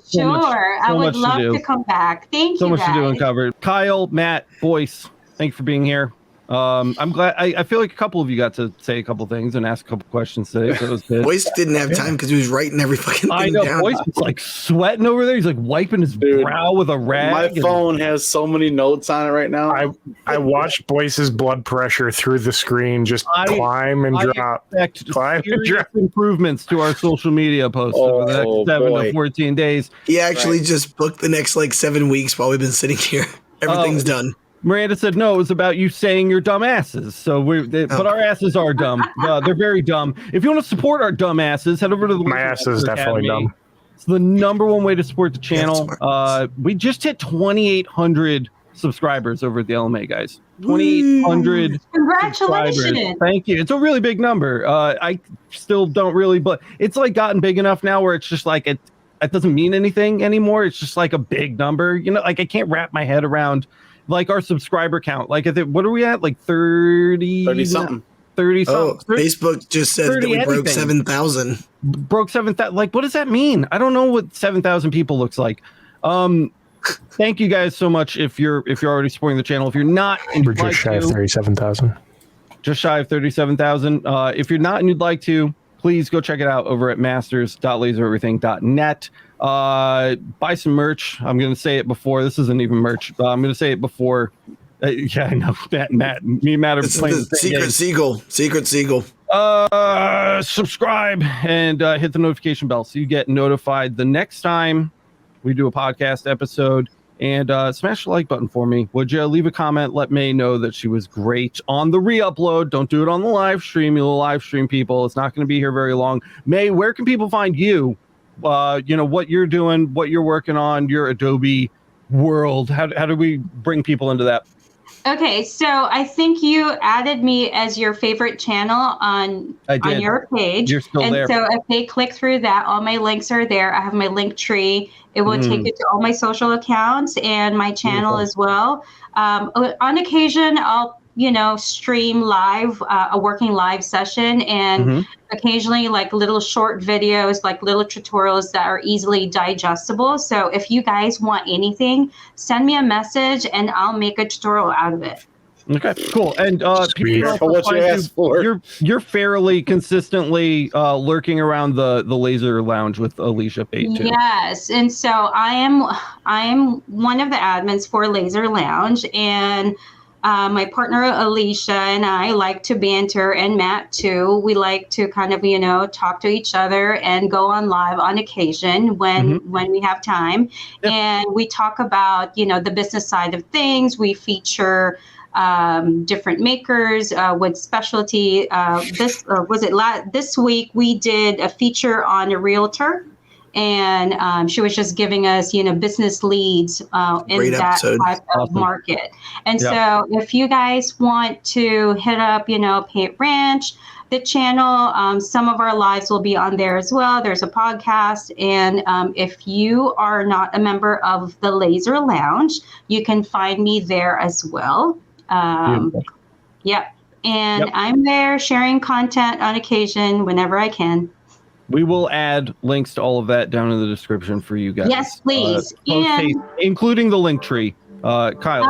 would love to come back. Thank you. So much to do and cover. Kyle, Matt, Boyce, thank you for being here. I'm glad. I feel like a couple of you got to say a couple things and ask a couple questions today. So it was good. Boyce didn't have time because he was writing every fucking thing down. Boyce was like sweating over there. He's like wiping his brow with a rag. My phone has so many notes on it right now. I watched Boyce's blood pressure through the screen just climb and drop. Climb and drop. Improvements to our social media posts over the next 7 to 14 days. He actually just booked the next 7 weeks while we've been sitting here. Everything's done. Miranda said, no, it was about you saying your dumb asses. But our asses are dumb. They're very dumb. If you want to support our dumb asses, head over to the My ass is definitely dumb. It's the #1 way to support the channel. We just hit 2,800 subscribers over at the LMA, guys. 2,800 Congratulations. Thank you. It's a really big number. I still don't really, but it's gotten big enough now where it's just it doesn't mean anything anymore. It's just a big number. I can't wrap my head around our subscriber count. What are we at? 30 something. 30 something. Facebook just says that we broke 7,000. Broke 7,000. What does that mean? I don't know what 7,000 people looks like. Thank you guys so much if you're already supporting the channel. If you're not, we're just shy of 37,000. Just shy of 37,000. If you're not and you'd like to, please go check it out over at masters.lasereverything.net. Buy some merch. I'm going to say it before. This isn't even merch. I'm going to say it before. Yeah, I know. Matt are playing Secret Seagull. Subscribe and hit the notification bell so you get notified the next time we do a podcast episode. And smash the like button for me. Would you leave a comment? Let Mae know that she was great on the re-upload. Don't do it on the live stream. You'll live stream people. It's not going to be here very long. Mae, where can people find you? What you're doing, what you're working on, your Adobe world. How do we bring people into that? Okay, so I think you added me as your favorite channel on your page. You're still there. So if they click through that, all my links are there. I have my link tree. It will take you to all my social accounts and my channel as well. On occasion, I'll stream live, a working live session, and occasionally little short videos, little tutorials that are easily digestible. So if you guys want anything, send me a message and I'll make a tutorial out of it. Okay, cool. And you're fairly consistently lurking around the Laser Lounge with Alicia Pate too. Yes, and so I am one of the admins for Laser Lounge, and my partner Alicia and I like to banter, and Matt too. We like to kind of talk to each other and go on live on occasion when we have time. Yep. And we talk about the business side of things. We feature different makers with specialty. This week we did a feature on a realtor. And she was just giving us, business leads in that type of market. And so if you guys want to hit up, Paint Ranch, the channel, some of our lives will be on there as well. There's a podcast. And if you are not a member of the Laser Lounge, you can find me there as well. Yep. And I'm there sharing content on occasion whenever I can. We will add links to all of that down in the description for you guys. Yes, please. Including the link tree. Kyle.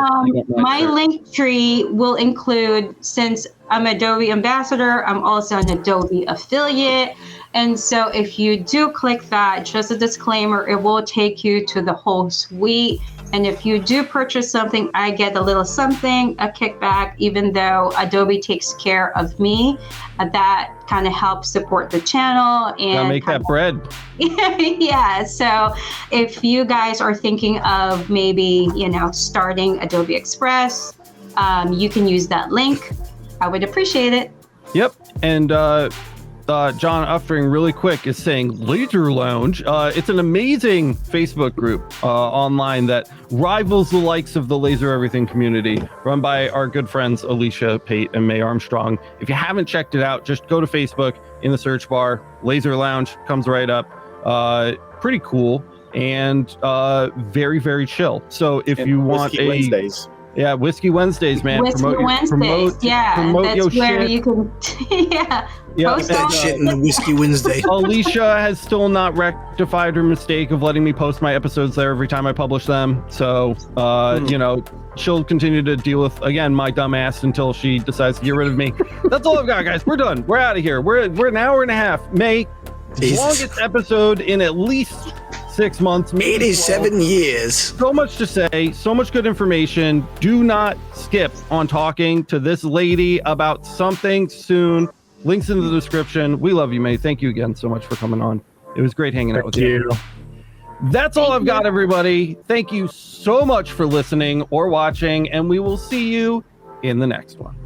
My link tree will include, since I'm Adobe ambassador. I'm also an Adobe affiliate. And so if you do click that, just a disclaimer, it will take you to the whole suite. And if you do purchase something, I get a little something, a kickback, even though Adobe takes care of me. That kind of helps support the channel. And make that bread. Yeah. So if you guys are thinking of maybe, starting Adobe Express, you can use that link. I would appreciate it. Yep. And John Uftring, really quick, is saying Laser Lounge. It's an amazing Facebook group online that rivals the likes of the Laser Everything community, run by our good friends Alicia Pate and Mae Armstrong. If you haven't checked it out, just go to Facebook, in the search bar, Laser Lounge comes right up. Pretty cool and very, very chill. So if you want Wednesdays. Yeah, Whiskey Wednesdays, man. Whiskey Wednesdays, that's where shit. you can, post that shit in the Whiskey Wednesday. Alicia has still not rectified her mistake of letting me post my episodes there every time I publish them. So, she'll continue to deal with, again, my dumb ass until she decides to get rid of me. That's all I've got, guys. We're done. We're out of here. We're an hour and a half. May, longest episode in at least 6 months. 87 years. So much to say, so much good information. Do not skip on talking to this lady about something soon. Links in the description. We love you, May. Thank you again so much for coming on. It was great hanging out with you. That's all I've got, everybody. Thank you so much for listening or watching, and we will see you in the next one.